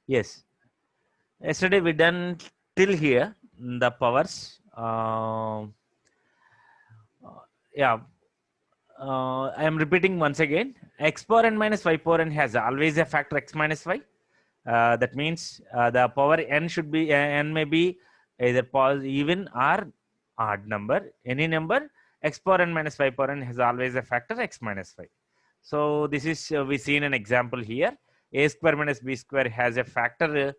Yes. Yesterday we done till here the powers. Yeah. I am repeating once again. X power n minus y power n has always a factor x minus y. That means the power n should be n may be either even or odd number. Any number x power n minus y power n has always a factor x minus y. So this is we seen an example here. A square minus b square has a factor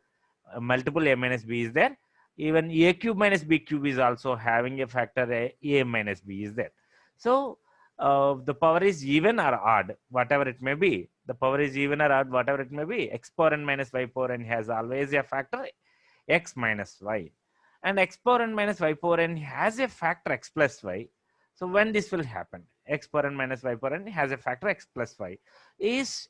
multiple a minus b is there. Even a cube minus b cube is also having a factor a minus b is there. So the power is even or odd, whatever it may be. The power is even or odd, whatever it may be. X power n minus y power n has always a factor x minus y. And x power n minus y power n has a factor x plus y. So when this will happen? X power n minus y power n has a factor x plus y is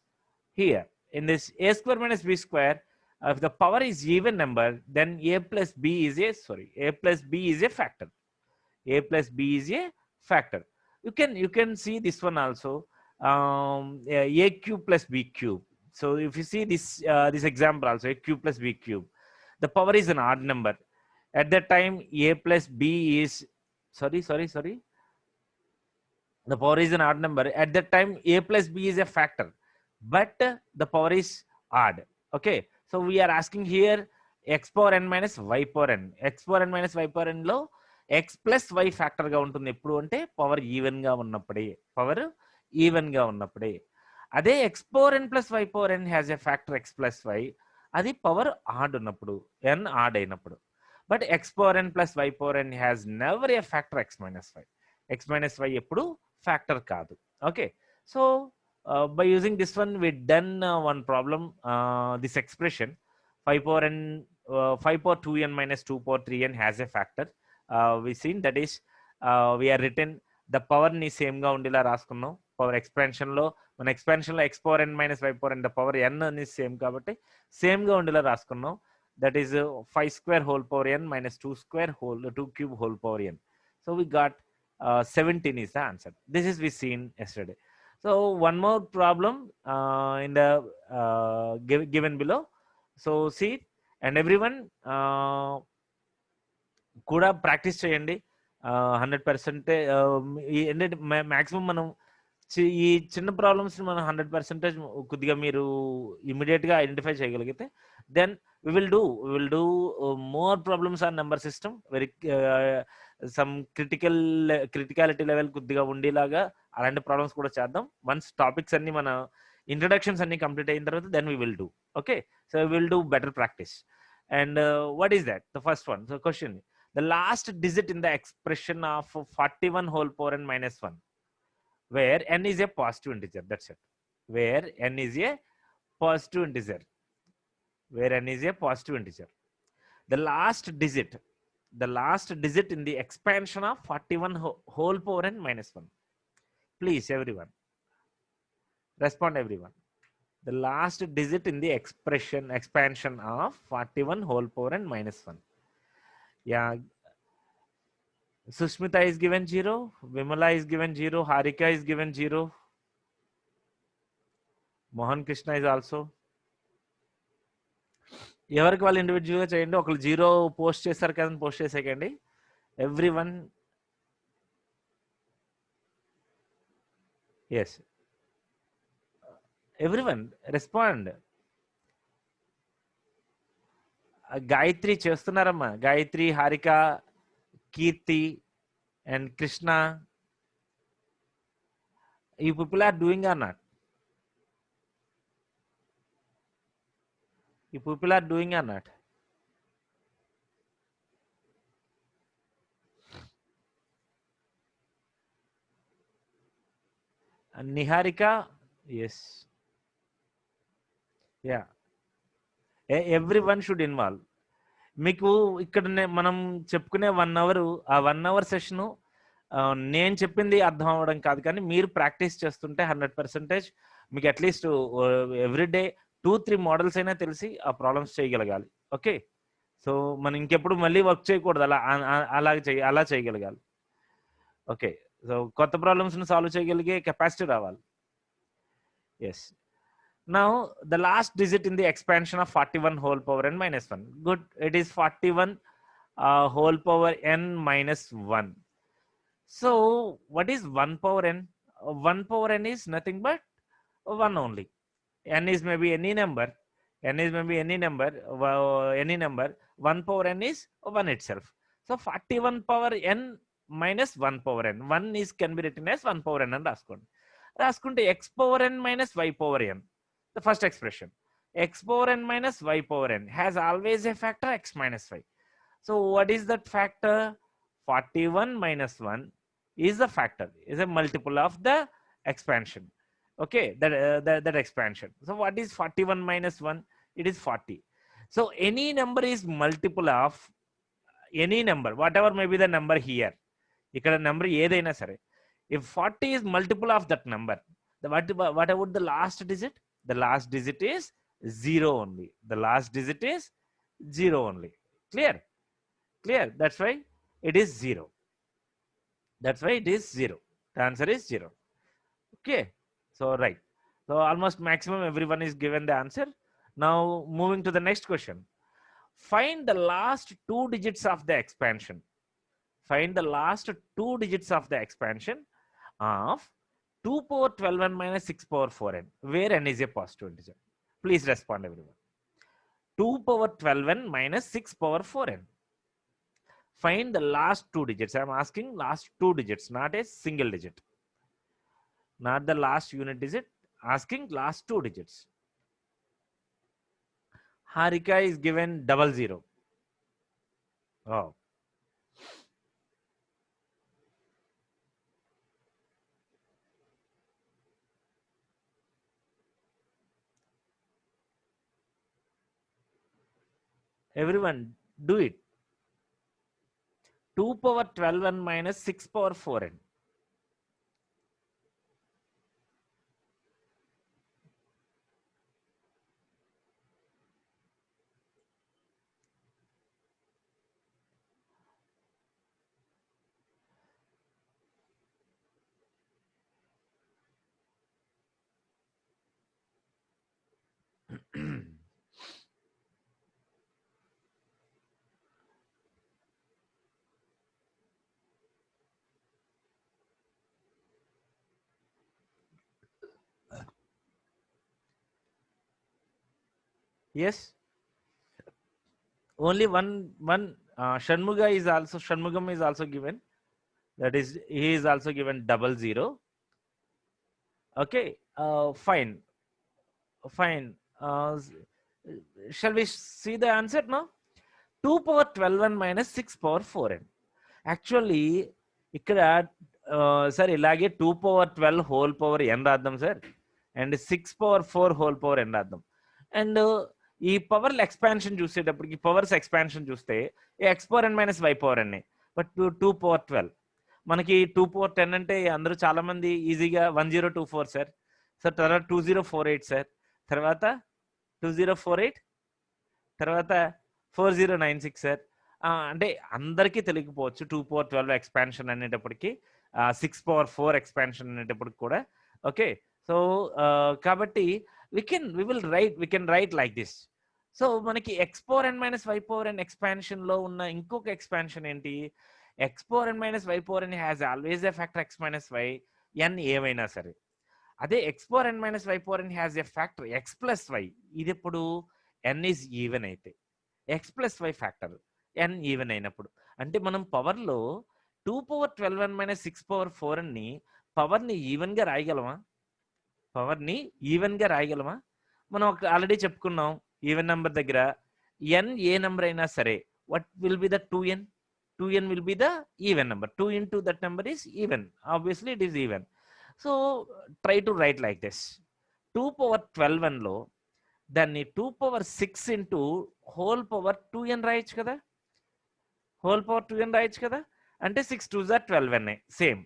here. In this a square minus b square, if the power is even number, then a plus b is a factor. A plus b is a factor. You can see this one also. A cube plus b cube. So if you see this example also, a cube plus b cube, the power is an odd number. At that time, a plus b is sorry. The power is an odd number. At that time, a plus b is a factor, but the power is odd. Okay, so we are asking here x power n minus y power n. X power n minus y power n లో x plus y factor గా ఉంటుంది ఎప్పుడు అంటే power even గా ఉన్నప్పుడే. అదే x power n plus y power n has a factor x plus y, అది power odd ఉన్నప్పుడు, ఎన్ ఆడ్ అయినప్పుడు. But x power n plus y power n has never a factor x minus y. X minus y ఎప్పుడు factor కాదు. Okay, so by using this one we done one problem, this expression 5 power n 5 power 2n minus 2 power 3n has a factor. We seen that is we are written the power ni same గా ఉండేలా రాసుకున్నాం. Power expansion లో మన expansion లో x power n minus y power n the power n అనేది same కాబట్టి same గా ఉండేలా రాసుకున్నాం. That is 5 square whole power n minus 2 square whole 2 cube whole power n. So we got 17 is the answer. This is we seen yesterday. So one more problem in the given below. So see, and everyone కూడా practice చేయండి 100%. ఏంటంటే maximum మనం ఈ చిన్న problems మనం 100% కొద్దిగా మీరు ఇమీడియట్గా ఐడెంటిఫై చేయగలిగితే then we will do more problems on number system, very some criticality level కొద్దిగా ఉండేలాగా అలాంటి ప్రాబ్లమ్స్ కూడా చేద్దాం. వన్స్ టాపిక్స్ అన్ని మన ఇంట్రడక్షన్స్ అన్ని కంప్లీట్ అయిన తర్వాత then we will do. Okay, so we will do better practice. And what is that? The first one. So question, the last digit in the expression of 41 whole power n minus 1, where n is a positive integer. That's it. Where n is a positive integer. Where n is a positive integer. The last digit in the expansion of 41 whole power n minus 1. Please, everyone. Respond, everyone. The last digit in the expansion of 41 whole power n minus 1. Yeah. Sushmita is given 0. Vimala is given 0. Harika is given 0. Mohan Krishna is also. ఎవరికి వాళ్ళు ఇండివిజువల్గా చేయండి. ఒకళ్ళు 0 post చేశారు కదా, post చేసేయండి. Everyone. Yes, everyone respond. Gayathri చేస్తున్నారమ్మా. Gayathri, Harika, Keerthi and Krishna. You people are doing or not? You people are doing or not? And Niharika, yes, yeah. Everyone should involve. మీకు ఇక్కడ మనం చెప్పుకునే 1 hour, ఆ 1 hour సెషను నేను చెప్పింది అర్థం అవ్వడం కాదు, కానీ మీరు ప్రాక్టీస్ చేస్తుంటే 100% మీకు అట్లీస్ట్ ఎవ్రీడే 2-3 మోడల్స్ అయినా తెలిసి ఆ ప్రాబ్లమ్స్ చేయగలగాలి. ఓకే, సో మనం ఇంకెప్పుడు మళ్ళీ వర్క్ చేయకూడదు, అలా చేయగలగాలి. ఓకే, సో కొత్త ప్రాబ్లమ్స్ని సాల్వ్ చేయగలిగే కెపాసిటీ రావాలి. Yes, Now the last digit in the expansion of 41 whole power n minus 1. Good, it is 41 whole power n minus 1. So what is 1 power n? 1 power n is nothing but 1 only. N is maybe any number. N is maybe any number. Any number. 1 power n is 1 itself. So 41 power n minus 1 power n. 1 is can be written as 1 power n and రాసుకుంటే x power n minus y power n. The first expression. X power n minus y power n has always a factor x minus y. So what is that factor? 41 minus 1 is the factor, is a multiple of the expansion. Okay, that expansion. So what is 41 minus 1? It is 40. So any number is multiple of any number, whatever may be the number here. ఇక్కడ number ఏదైనా సరే. If 40 is multiple of that number, what about the last digit? The last digit is 0 only. The last digit is 0 only. Clear? Clear? That's why it is 0. That's why it is 0. The answer is 0. Okay. So right. So almost maximum everyone is given the answer. Now moving to the next question. Find the last 2 digits of the expansion. Find the last 2 digits of the expansion of 2 power 12n minus 6 power 4n, where n is a positive integer. Please respond everyone. 2 power 12n minus 6 power 4n. Find the last 2 digits. I am asking last 2 digits, not a single digit. Not the last unit digit. Asking last 2 digits. Harika is given 00. Oh. Everyone, do it. 2 power 12n minus 6 power 4n. Yes. Only one Shanmuga is also, Shanmugam is also given. That is, he is also given 00. Okay. Fine. Fine. Shall we see the answer now? 2 power 12n minus 6 power 4n. Actually, ఇక్కడ sir ఇలాగే 2 power 12 whole power n రాద్దాం sir, and 6 power 4 whole power n రాద్దాం. And ఈ పవర్ల expansion చూసేటప్పటికి powers expansion చూస్తే x power n minus y power n, but 2 power 12 మనకి 2 power 10 అంటే అందరూ చాలా మంది ఈజీగా 1024 సార్. సార్ తర్వాత 2048 సార్, తర్వాత 2048, తర్వాత 4096 సార్. అంటే అందరికీ తెలియకపోవచ్చు 2 power 12 ఎక్స్పాన్షన్ అనేటప్పటికి, 6 power 4 ఎక్స్పాన్షన్ అనేటప్పటికి కూడా. ఓకే, సో కాబట్టి we can write like this. So మనకి x power n minus y power n expansion లో ఉన్న ఇంకొక ఎక్స్పాన్షన్ ఏంటి? x power n minus y power n has always a factor x minus y, n ఏమైనా సరే. అదే x power n minus y power n has a factor x plus y. ఇది ఎప్పుడు n is even అయితే, x plus y factor n even అయినప్పుడు. అంటే మనం పవర్లో 2 power 12n minus 6 power 4n ని పవర్ని ఈవెన్గా రాయగలమా? పవర్ని ఈవెన్గా రాయగలమా? మనం ఆల్రెడీ చెప్పుకున్నాం ఈవెన్ నెంబర్ దగ్గర n ఏ నెంబర్ అయినా సరే, what will be the 2n? 2n will be the even number. 2 into that number is even. Obviously it is even. So try to write like this. 2 power 12n లో దాన్ని 2 power 6 into whole power 2n రాయొచ్చు కదా, whole power 2n రాయొచ్చు కదా. అంటే 6 2s are 12n. Same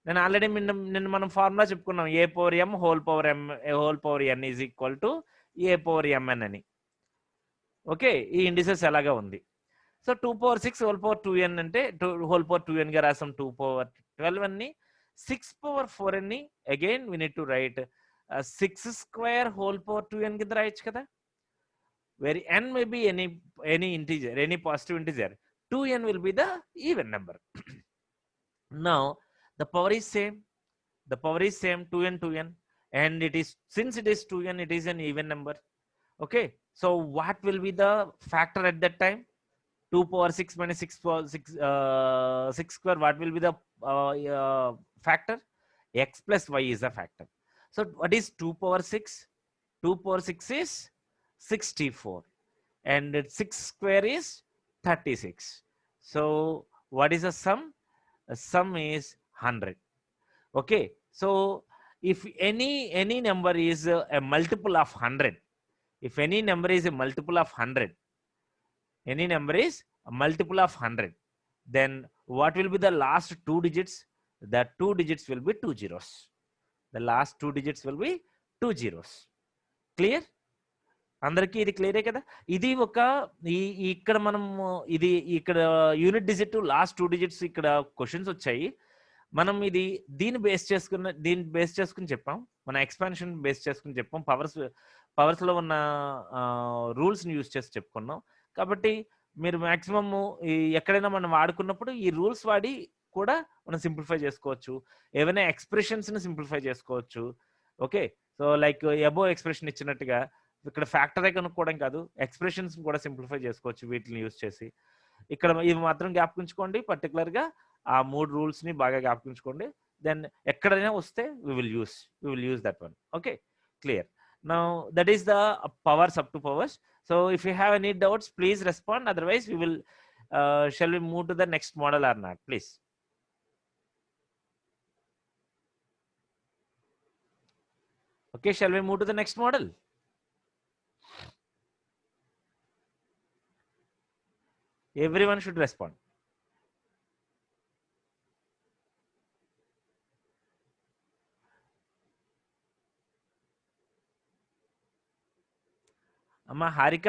నేను already నిన్న మనం ఫార్ములా చెప్పుకున్నాం, a power m whole power m whole power n is equal to a power m n అని. ఓకే, ఈ ఇండిసెస్ ఎలాగా ఉంది. So 2 power 6 whole power 2n అంటే హోల్ పవర్ 2n గా రాసాం. 2 power 12n ని 6 power 4n ని again we need to write 6 square whole power 2n కింద రాయొచ్చు కదా, where n may be any integer, any positive integer. 2n will be the even number. Now the power is same, 2n 2n, and it is, since it is 2n, it is an even number. Okay, so what will be the factor at that time? 2 power 6 minus 6 power 6 square, what will be the factor? X plus y is the factor. So what is 2 power 6? 2 power 6 is 64, and 6 square is 36. So what is the sum? The sum is 100. Okay, so if any number is a multiple of 100, if any number is a multiple of 100, any number is a multiple of 100, then what will be the last two digits? The two digits will be two zeros. The last two digits will be two zeros. Clear? అందరికీ ఇది క్లియరే కదా. ఇది ఒక ఇక్కడ మనం ఇది ఇక్కడ unit digit last two digits ఇక్కడ క్వశ్చన్స్ వచ్చాయి. మనం ఇది దీన్ని బేస్ చేసుకుని చెప్పాం, మన ఎక్స్పాన్షన్ బేస్ చేసుకుని చెప్పాం, పవర్స్ లో ఉన్న రూల్స్ ని యూజ్ చేసి చెప్పుకున్నాం. కాబట్టి మీరు మాక్సిమమ్ ఎక్కడైనా మనం వాడుకున్నప్పుడు ఈ రూల్స్ వాడి కూడా మనం సింప్లిఫై చేసుకోవచ్చు, ఏవైనా ఎక్స్ప్రెషన్స్ ని సింప్లిఫై చేసుకోవచ్చు. ఓకే, సో లైక్ అబో ఎక్స్ప్రెషన్ ఇచ్చినట్టుగా ఇక్కడ ఫ్యాక్టరే కనుక్కోవడం కాదు, ఎక్స్ప్రెషన్స్ కూడా సింప్లిఫై చేసుకోవచ్చు వీటిని యూజ్ చేసి. ఇక్కడ ఇవి మాత్రం జ్ఞాపకించుకోండి, పర్టికులర్ గా ఆ మూడు రూల్స్ ని బాగా జ్ఞాపకించుకోండి. దెన్ ఎక్కడైనా వస్తే we will use that one. Okay, clear. Now that is the powers up to powers. So if you have any doubts, please respond. Otherwise we will shall we move to the next model or not, please? Okay, shall we move to the next model? Everyone should respond. అమ్మా హారిక,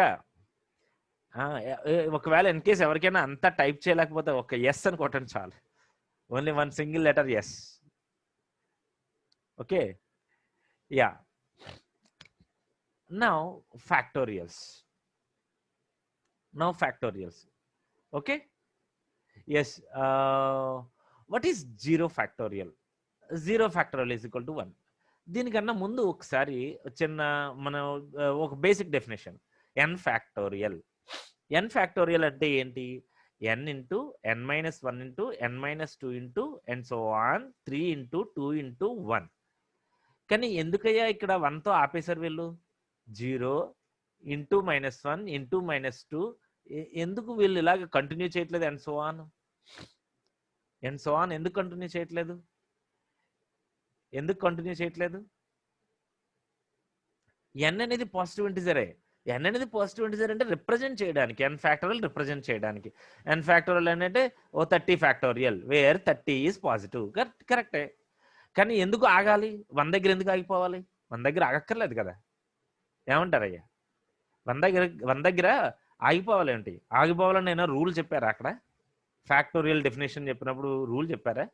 ఒకవేళ in case ఎవరికైనా అంతా type చేయలేకపోతే ఒక yes అని కొట్టండి చాలు. Only one single letter S. Okay, yeah. Now factorials. Okay, yes. What is zero factorial? Zero factorial is equal to 1. దీనికన్నా ముందు ఒకసారి చిన్న మనం ఒక basic definition, n factorial. N factorial అంటే ఏంటి? N into n minus 1 into n minus 2 into and so on 3 into 2 into 1. కానీ ఎందుకయ్యా ఇక్కడ 1తో ఆపేశారు వీళ్ళు? 0 ఇంటూ -1 ఇంటూ -2 ఎందుకు వీళ్ళు ఇలాగ కంటిన్యూ చేయట్లేదు? అండ్ సో ఆన్ ఎందుకు కంటిన్యూ చేయట్లేదు? ఎన్ అనేది పాజిటివ్ ఇంటిజరే. ఎన్ అనేది పాజిటివ్ ఇంటిజర్ అంటే రిప్రజెంట్ చేయడానికి, ఎన్ ఫ్యాక్టోరియల్ రిప్రజెంట్ చేయడానికి. ఎన్ ఫ్యాక్టోరియల్ అంటే 30 ఫ్యాక్టోరియల్, వేర్ 30 ఈజ్ పాజిటివ్. కరెక్టే. కానీ ఎందుకు ఆగాలి? 1 దగ్గర ఎందుకు ఆగిపోవాలి? 1 దగ్గర ఆగక్కర్లేదు కదా. ఏమంటారయ్యా? 1 దగ్గర ఆగిపోవాలి ఏంటి? ఆగిపోవాలని నేను రూల్ చెప్పారా? అక్కడ ఫ్యాక్టోరియల్ డెఫినేషన్ చెప్పినప్పుడు రూల్ చెప్పారా?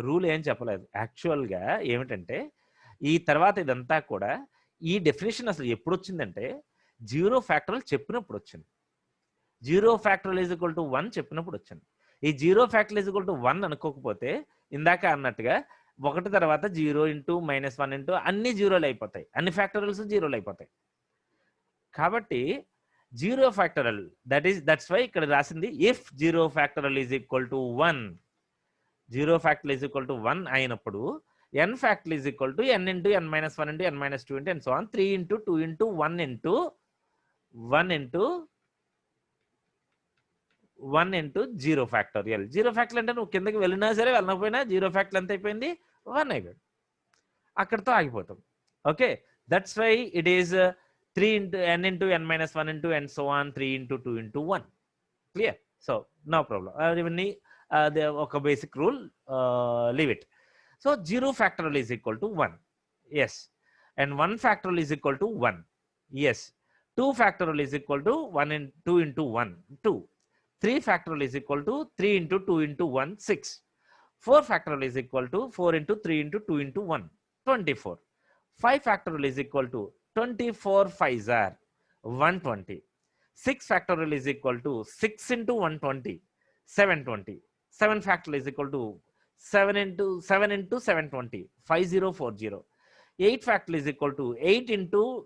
రూల్ ఏం చెప్పలేదు. యాక్చువల్గా ఏమిటంటే ఈ తర్వాత ఇదంతా కూడా ఈ డెఫినేషన్ అసలు ఎప్పుడు వచ్చిందంటే జీరో ఫ్యాక్టోరియల్ చెప్పినప్పుడు వచ్చింది. Zero factorial is equal to 1 చెప్పినప్పుడు వచ్చింది. ఈ zero factorial is equal to 1 అనుకోకపోతే ఇందాక అన్నట్టుగా 1 తర్వాత 0 ఇంటూ -1 ఇంటూ అన్ని జీరోలు అయిపోతాయి, అన్ని ఫ్యాక్టోరియల్స్ జీరోలు అయిపోతాయి. కాబట్టి జీరో ఫ్యాక్టోరియల్ దట్స్ వై ఇక్కడ రాసింది if zero factorial is equal to 1. Zero factorial is equal to 1 అయినప్పుడు n factorial is equal to n into n minus 1 into n minus 2 into and so on 3 into 2 into 1 into 1 into zero factorial. Zero factorial అంటే నువ్వు కిందకి వెళ్ళినా సరే వెళ్ళకపోయినా zero factorial ఎంత అయిపోయింది? 1 అయిపోయింది. అక్కడితో ఆగిపోతాం. Okay, that's why it is 3 into n into n minus 1 into and so on 3 into 2 into 1. Clear? So no problem. ఇవన్నీ ఒక basic rule, leave it. So zero factorial is equal to 1. Yes. And 1 factorial is equal to 1. Yes. 2 factorial is equal to 1 and 2 into 1 2. 3 factorial is equal to 3 into 2 into 1 6. 4 factorial is equal to 4 into 3 into 2 into 1 24. 5 factorial is equal to 24 5s are 120. 6 factorial is equal to 6 into 120, 720. 7 factorial is equal to 7 into 720, 5040. 8 factorial is equal to 8 into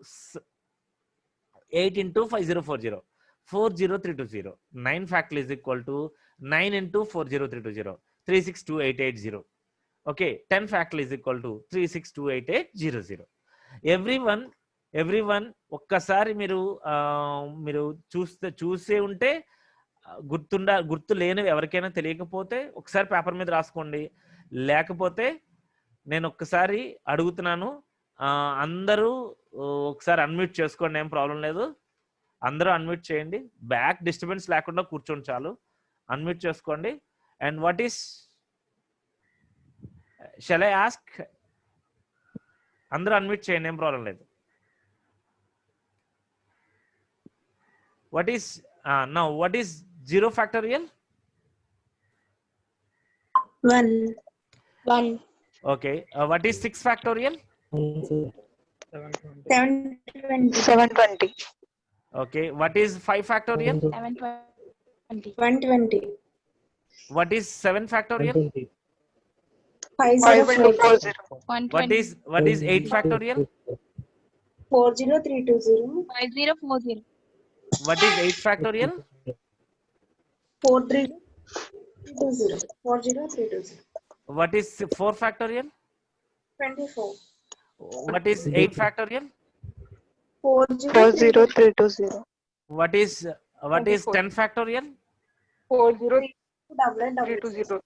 5040, 40320. 9 factorial is equal to 9 into 40320, 362880. Okay, 10 factorial is equal to 362880. Everyone ఒక్కసారి మీరు మీరు చూసే ఉంటే గుర్తు లేనివి ఎవరికైనా తెలియకపోతే ఒకసారి పేపర్ మీద రాసుకోండి. లేకపోతే నేను ఒక్కసారి అడుగుతున్నాను, అందరూ ఒకసారి అన్మ్యూట్ చేసుకోండి, ఏం ప్రాబ్లం లేదు. అందరూ అన్మ్యూట్ చేయండి, బ్యాక్ డిస్టర్బెన్స్ లేకుండా కూర్చోండి చాలు. అన్మ్యూట్ చేసుకోండి. And what is shall I ask? అందరూ అన్మ్యూట్ చేయండి, ఏం ప్రాబ్లం లేదు. What is now? What is 0 factorial? 1. Okay. What is 6 factorial? 720. Okay. What is 5 factorial? 120. What is 7 factorial? 5040. What is 8 factorial? 40320. 5040. What is 8 factorial? 40320. 40320. What is 4 factorial? 24. What is 8 factorial? 40320. What is 10 factorial? 40320.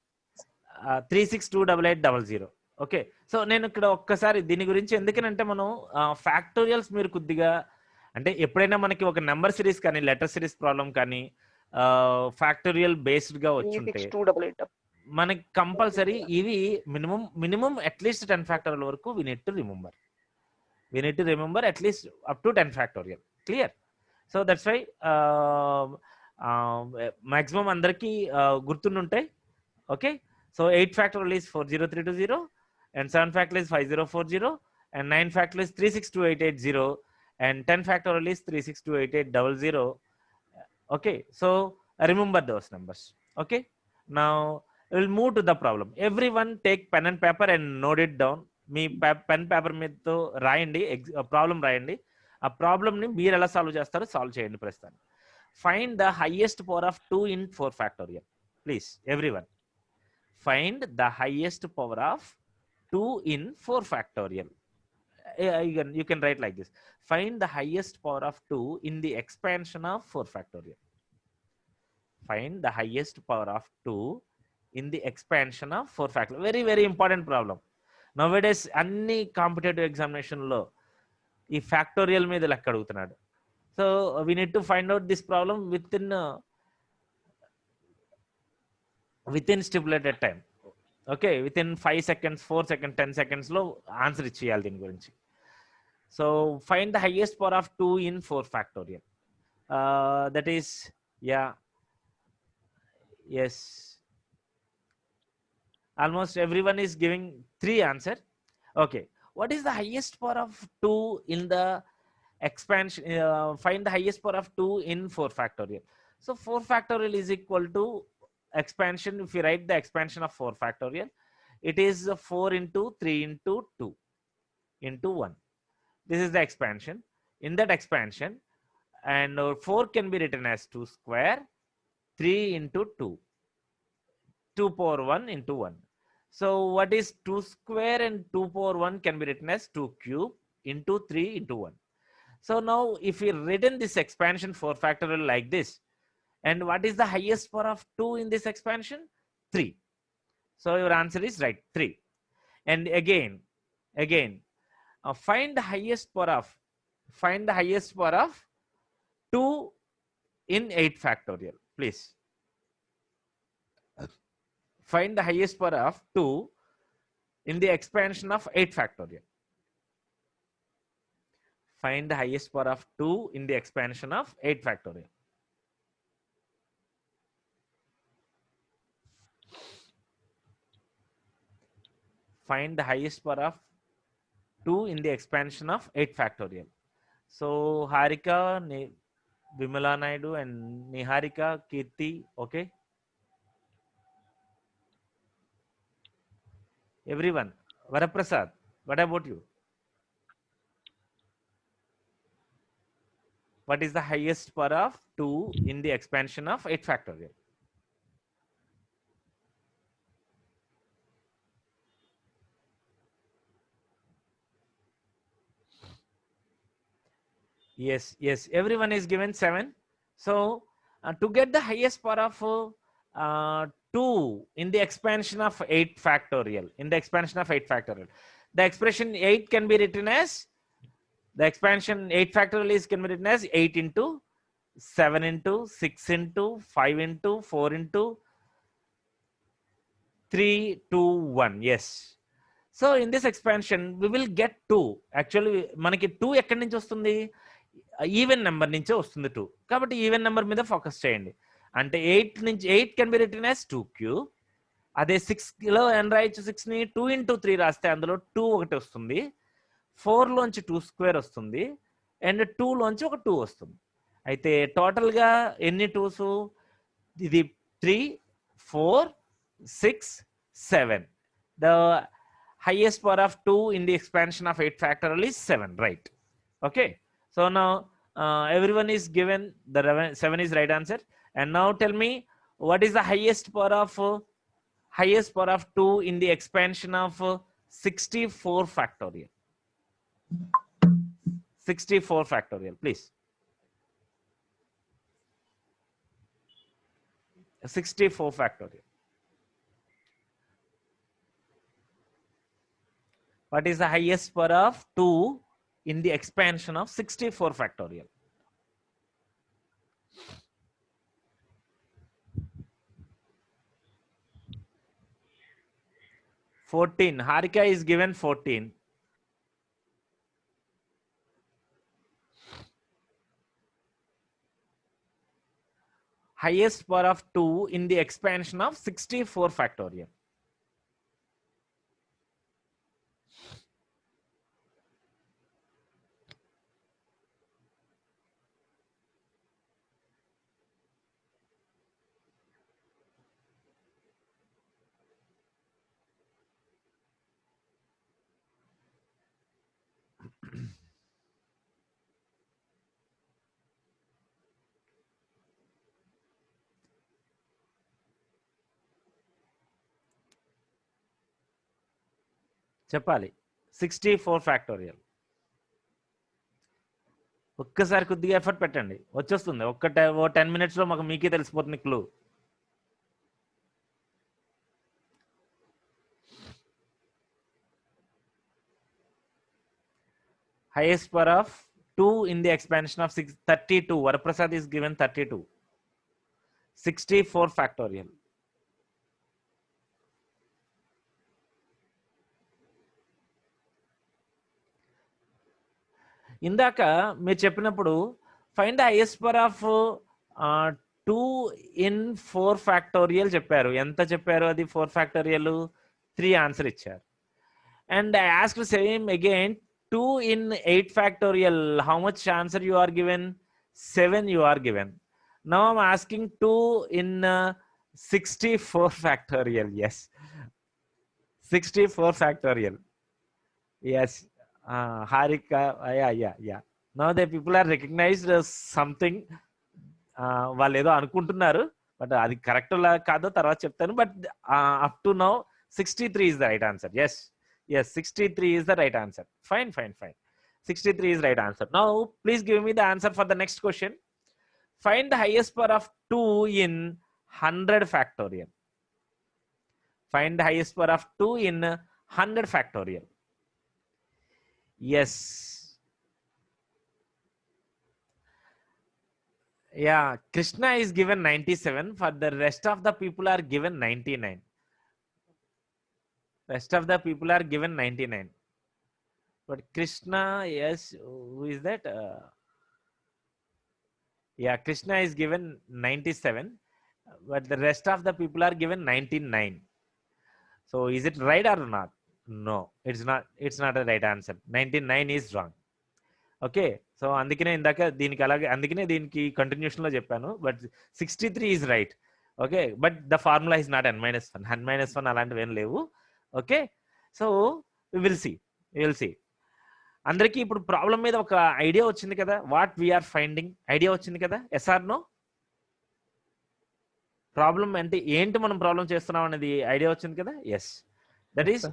3628800. Okay, so నేను ఇక్కడ ఒక్కసారి దీని గురించి ఎందుకనంటే మనం factorials మీరు కొద్దిగా అంటే ఎప్పుడైనా మనకి ఒక నెంబర్ సిరీస్ కానీ లెటర్ సిరీస్ ప్రాబ్లం కానీ ఫ్యాక్టోరియల్ బేస్డ్ గా వచ్చుంటే మనకి కంపల్సరీ ఇవి మినిమం అట్లీస్ట్ 10 ఫ్యాక్టోరియల్ వరకు we need to remember at least up to 10 factorial. Clear? So that's why maximum అందరికీ గుర్తుండుంటాయి. Okay, so 8 factorial is 40320 and 7 factorial is 5040 and 9 factorial is 362880 and 10 factorial is 362880. Okay, so remember those numbers. Okay, now we'll move to the problem. Everyone take pen and paper and note it down. మీ pen paper మీదతో రాయండి, problem రాయండి. ఆ ప్రాబ్లమ్ని మీరు ఎలా solve చేస్తారో solve చేయండి ప్రస్తుతానికి. Find the highest power of 2 in 4 factorial. Please, everyone. Find the highest power of 2 in 4 factorial. You can write like this. Find the highest power of 2 in the expansion of 4 factorial. Find the highest power of 2 in the expansion of 4 factorial. Very, very important problem. Nowadays, any competitive examination lo ee factorial మీద లెక్క అడుగుతున్నాడు. So we need to find out this problem within stipulated time. Okay, within 5 seconds, 4 seconds, 10 seconds లో answer ఇచ్చేయాలి దీని గురించి. So find the highest power of 2 in 4 factorial. That is, yeah, yes, almost everyone is giving 3 answer. Okay, what is the highest power of 2 in the expansion? Find the highest power of 2 in 4 factorial. So 4 factorial is equal to expansion. If you write the expansion of 4 factorial, it is 4 into 3 into 2 into 1. This is the expansion. In that expansion, and 4 can be written as 2 square, 3 into 2, 2 power 1 into 1. So what is 2 square and 2 power 1 can be written as 2 cube into 3 into 1. So now if we written this expansion 4 factorial like this, and what is the highest power of 2 in this expansion? 3. So your answer is right, 3. And again, find the highest power of 2 in 8 factorial. Please find the highest power of 2 in the expansion of 8 factorial. Find the highest power of 2 in the expansion of 8 factorial. Find the highest power of 2 in the expansion of 8 factorial. So Harika, Vimala Naidu and Niharika, Kirti, okay? Everyone. Varaprasad, what about you? What is the highest power of 2 in the expansion of 8 factorial? Yes, yes, everyone is given 7. So to get the highest power of 2 in the expansion of 8 factorial, the expression 8 can be written as, the expansion 8 factorial is can be written as 8 into 7 into 6 into 5 into 4 into 3, 2, 1. Yes. So in this expansion, we will get 2. Actually, మనకి 2 ఎక్కడి నుంచి వస్తుంది? Even number నుంచే వస్తుంది 2. కాబట్టి even number మీద focus చేయండి. అంటే 8 నుంచి 8 can be written as 2 cube. అదే 6లో ఎన్ రాయొచ్చు, 6ని 2 into 3 రాస్తే అందులో 2 ఒకటి వస్తుంది. 4 లోంచి 2 స్క్వేర్ వస్తుంది. అండ్ 2 లోంచి ఒక 2 వస్తుంది. అయితే టోటల్గా ఎన్ని 2s? ఇది 3, 4, 6, 7. The highest power of 2 in the expansion of 8 factorial is 7, right? Okay. So now everyone is given the 7 is right answer. And now tell me, what is the highest power of 2 in the expansion of 64 factorial? 64 factorial, please. 64 factorial. What is the highest power of 2 in the expansion of 64 factorial? (14). Harika is given 14. Highest power of 2 in the expansion of 64 factorial. చెప్పాలి. 64 factorial. ఒక్కసారి కొద్దిగా effort పెట్టండి, వచ్చేస్తుంది. ఓ 10 minutesలో మాకు మీకే తెలిసిపోతుంది clue. Highest power of 2 in the expansion of 32. Varaprasad is given 32. 64 factorial. ఇందాక మీరు చెప్పినప్పుడు find the highest power of 2 in 4 factorial చెప్పారు. ఎంత చెప్పారు అది? 4 factorial 3 ఆన్సర్ ఇచ్చారు. And I asked same again 2 in 8 factorial, how much answer you are given? 7 you are given. Now I'm asking 2 in 64 factorial. Yes, 64 factorial. Yes. Harika, yeah. Now the people are recognized as something. వాళ్ళు ఏదో అనుకుంటున్నారు, but అది correct కాదో తర్వాత చెప్తాను. But up to now 63 is the right answer. Yes, 63 is the right answer. Fine. 63 is right answer. Now please give me the answer for the next question. Find the highest power of 2 in 100 factorial. Find the highest power of 2 in 100 factorial. Yes. Yeah, Krishna is given 97. For the rest of the people are given 99. Rest of the people are given 99. But Krishna, yes, who is that? Yeah, Krishna is given 97. But the rest of the people are given 99. So is it right or not? No, it's not a right answer. 99 is wrong. Okay, so అందుకనే ఇందాక దీనికి అలాగే అందుకనే దీనికి continuation లో చెప్పాను. But 63 is right. Okay, but the formula is not n-1. n-1 అలాంటివి ఏం లేవు. Okay, so will see. అందరికీ ఇప్పుడు ప్రాబ్లం మీద ఒక ఐడియా వచ్చింది కదా, వాట్ వీఆర్ ఫైండింగ్ ఐడియా వచ్చింది కదా. SR no? ప్రాబ్లం అంటే ఏంటి, మనం ప్రాబ్లం చేస్తున్నాం అనేది ఐడియా వచ్చింది కదా. Yes, that is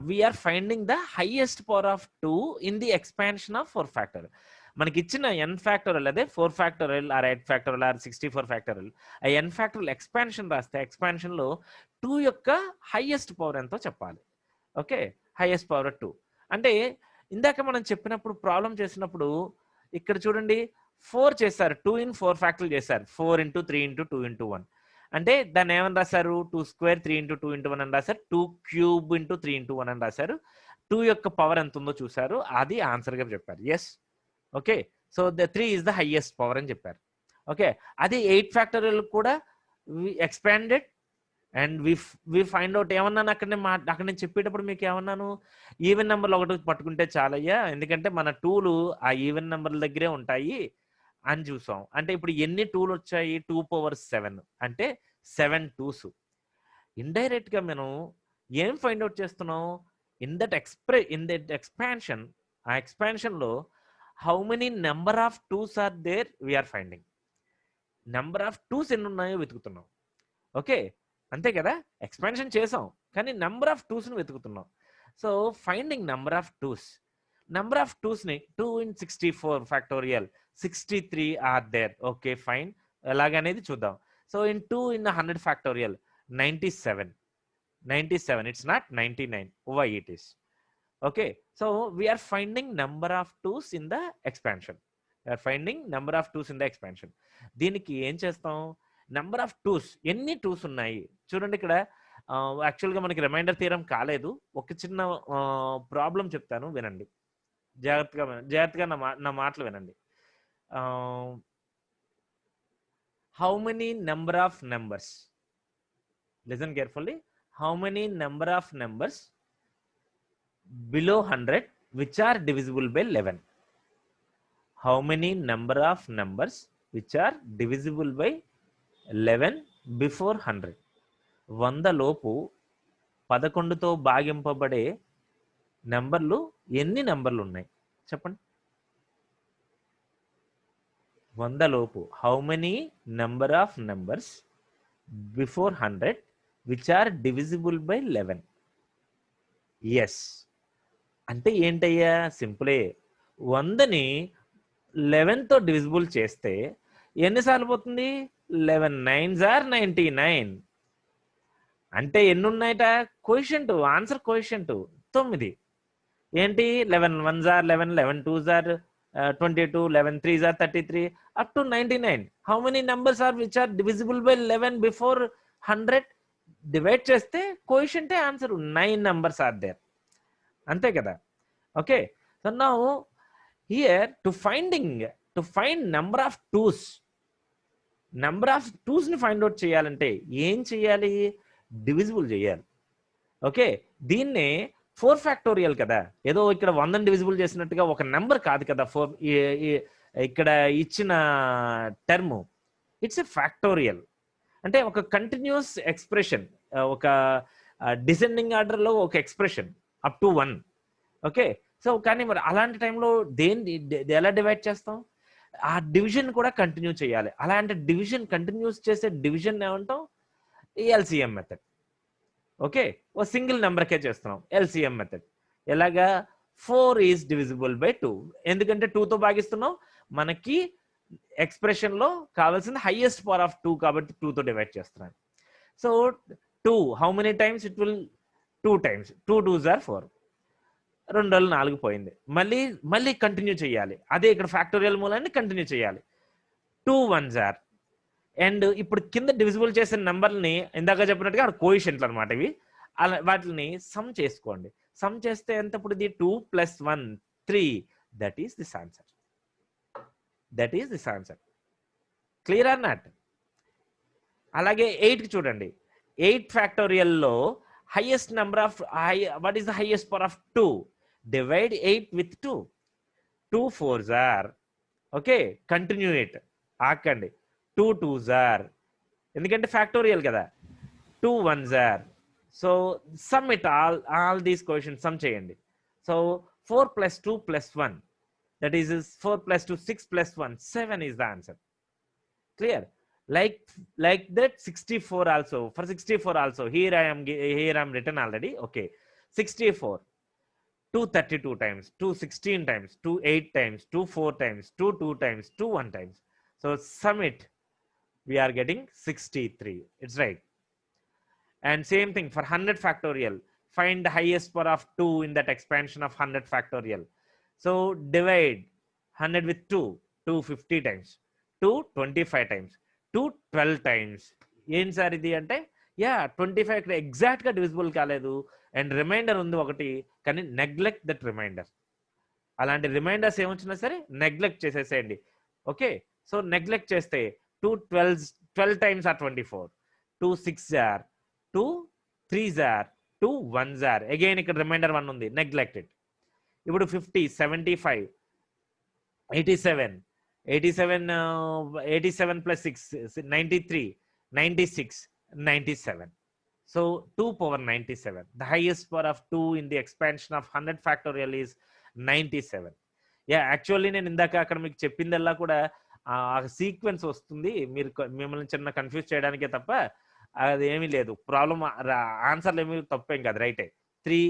we are finding the highest power of 2 in the expansion of 4 factorial. మనకి ఇచ్చిన n ఫ్యాక్టోరియల్ అదే 4 factorial or 8 factorial or 64 factorial. ఆ n ఫ్యాక్టోరియల్ ఎక్స్పాన్షన్ రాస్తే ఎక్స్పాన్షన్ లో 2 యొక్క హైయెస్ట్ పవర్ ఎంతో చెప్పాలి. ఓకే, హైయెస్ట్ పవర్ 2 అంటే ఇందాక మనం చెప్పినప్పుడు ప్రాబ్లం చేసినప్పుడు ఇక్కడ చూడండి 4 చేశారు, 2 in 4 ఫ్యాక్టోరియల్ చేశారు, 4 into 3 into 2 into 1. అంటే దాన్ని ఏమని రాశారు, 2 square 3 into 2 into 1 అని రాశారు, 2 cube into 3 into 1 అని రాశారు. 2 యొక్క పవర్ ఎంత ఉందో చూసారు, అది ఆన్సర్ గా చెప్పారు. Yes, okay, so the 3 is the highest power అని చెప్పారు. ఓకే, అది 8 ఫ్యాక్టోరియల్ కూడా expanded and we find out ఏమన్నాను అక్కడ నేను చెప్పేటప్పుడు మీకు ఏమన్నాను, ఈవెన్ నెంబర్లు ఒకటి పట్టుకుంటే చాలయ్యా, ఎందుకంటే మన టూలు ఆ ఈవెన్ నెంబర్ల దగ్గరే ఉంటాయి అని చూసాం. అంటే ఇప్పుడు ఎన్ని టూలు వచ్చాయి, 2^7 అంటే 7 2s. ఇండైరెక్ట్ గా మనం ఏం ఫైండ్ అవుట్ చేస్తున్నాం, ఇన్ దట్ ఎక్స్పాన్షన్, ఆ ఎక్స్పాన్షన్ లో how many number of twos are there we are finding. Number of twos ఎన్ని ఉన్నాయో వెతుకుతున్నాం. ఓకే, అంతే కదా, ఎక్స్పాన్షన్ చేసాం కానీ నెంబర్ ఆఫ్ టూస్ ని వెతుకుతున్నాం. So finding number of twos, number of twos ని 2 in 64 factorial 63 are there. Okay fine, ఎలాగనేది చూద్దాం. So in 2 in 100 factorial 97. It's not 99. Why it is? Okay, so we are finding number of 2s in the expansion. దీనికి ఏం చేస్తాం, number of 2s ఎన్ని 2s ఉన్నాయి చూడండి. ఇక్కడ యాక్చువల్గా మనకి రిమైండర్ థియరం కాలేదు, ఒక చిన్న ప్రాబ్లం చెప్తాను వినండి జాగ్రత్తగా నా మాటలు వినండి. How many number of numbers, listen carefully, how many number of numbers below 100 which are divisible by 11? How many number of numbers which are divisible by 11 before 100? 100 లోపు 11తో భాగింపబడే నెంబర్లు ఎన్ని నెంబర్లు ఉన్నాయి చెప్పండి. 100 లోపు how many number of numbers before 100 which are divisible by 11? Yes అంటే ఏంటయ్యా, సింపులే. 100ని 11తో divisible చేస్తే ఎన్నిసార్లు పోతుంది, 11 9s are 99. అంటే ఎన్ని ఉన్నాయట, కోఎఫిషియంట్, ఆన్సర్ కోఎఫిషియంట్ 9. ఏంటి 11 1s are 11, 11 2s are 22, 11 3s are 33 up to 99. How many numbers are which are divisible by 11 before 100? Divide చేస్తే కోఎఫిషియంటే ఆన్సర్, 9 numbers are there. అంతే కదా. Okay, so now here to find number of twos, ని find out చేయాలంటే ఏం చేయాలి, divisible చేయాలి. Okay, దీన్నే 4 factorial కదా, ఏదో ఇక్కడ 100 డివిజిబుల్ చేసినట్టుగా ఒక నెంబర్ కాదు కదా 4 ఇక్కడ ఇచ్చిన టర్మ్. ఇట్స్ ఎ ఫ్యాక్టోరియల్ అంటే ఒక కంటిన్యూస్ ఎక్స్ప్రెషన్, ఒక డిసెండింగ్ ఆర్డర్ లో ఒక expression up to 1. Okay, so కానీ మరి అలాంటి టైంలో ఎలా డివైడ్ చేస్తాం, ఆ డివిజన్ కూడా కంటిన్యూ చేయాలి. అలాంటి డివిజన్ కంటిన్యూస్ చేసే డివిజన్ ఏమంటాం, ఎల్సిఎం మెథడ్. ఓకే, ఓ సింగిల్ నెంబర్కే చేస్తున్నాం ఎల్సిఎం మెథడ్. ఎలాగా, 4 ఈజ్ డివిజిబుల్ బై 2, ఎందుకంటే 2తో భాగిస్తున్నాం, మనకి ఎక్స్ప్రెషన్ లో కావాల్సింది హైయెస్ట్ పవర్ ఆఫ్ 2 కాబట్టి 2తో డివైడ్ చేస్తున్నాను. So 2 how many times, it will 2 times, 2 2s are 4, 2 4 పోయింది. మళ్ళీ కంటిన్యూ చేయాలి, అదే ఇక్కడ ఫ్యాక్టోరియల్ మూలాన్ని కంటిన్యూ చేయాలి. 2 1s are, అండ్ ఇప్పుడు కింద డివిజిబుల్ చేసిన నెంబర్ని ఇందాక చెప్పినట్టుగా అక్కడ కోఎఫిషియంట్లు అనమాట ఇవి, అలా వాటిని సమ్ చేసుకోండి. సమ్ చేస్తే ఎంత, ఇప్పుడు ఇది 2 + 1 3, that is this answer. Clear or not? అలాగే 8కి చూడండి, 8 ఫ్యాక్టోరియల్లో highest number of what is the highest power of 2? Divide 8 with 2. 2 4s are, okay, continue it, ఆకండి. 2 2s are, ఎందుకంటే ఫ్యాక్టోరియల్ కదా. 2 1s are. So sum it all these questions sum చేయండి. So 4 plus 2 plus 1, that is 4 plus 2 6 plus 1 7 is the answer. Clear? Like that 64 also. For 64 also, here I am written already. Okay, 64 2 32 times, 2 16 times, 2 8 times, 2 4 times, 2 2 times, 2 1 times. So sum it, we are getting 63. It's right. And same thing for 100 factorial. Find the highest power of 2 in that expansion of 100 factorial. So divide 100 with 2, 250 times, 2 25 times, 2 12 times. ఏం sir ఇది అంటే, yeah 25 ఇక్కడ ఎగ్జాక్ట్గా divisible కాలేదు, and remainder ఉంది ఒకటి, కానీ neglect that reminder. అలాంటి రిమైండర్స్ ఏమొచ్చినా సరే నెగ్లెక్ట్ చేసేసేయండి. ఓకే, సో నెగ్లెక్ట్ చేస్తే 2 12 times are 24, 2 6 are, 2 3s are, 2 1s are. Again ఇక్కడ రిమైండర్ 1 ఉంది, నెగ్లెక్ట్ ఇట్. ఇప్పుడు 50 75 87 87 plus 6 93 96 97. So 2 power 97. The highest power of 2 in the expansion of 100 factorial is 97. Yeah, actually నేను ఇందాక అక్కడ మీకు చెప్పిందల్లా కూడా ఆ సీక్వెన్స్ వస్తుంది, మిమ్మల్ని చిన్న కన్ఫ్యూజ్ చేయడానికే తప్ప అది ఏమీ లేదు. ప్రాబ్లం ఆన్సర్లు ఏమీ తప్పేం కాదు, రైటే. 3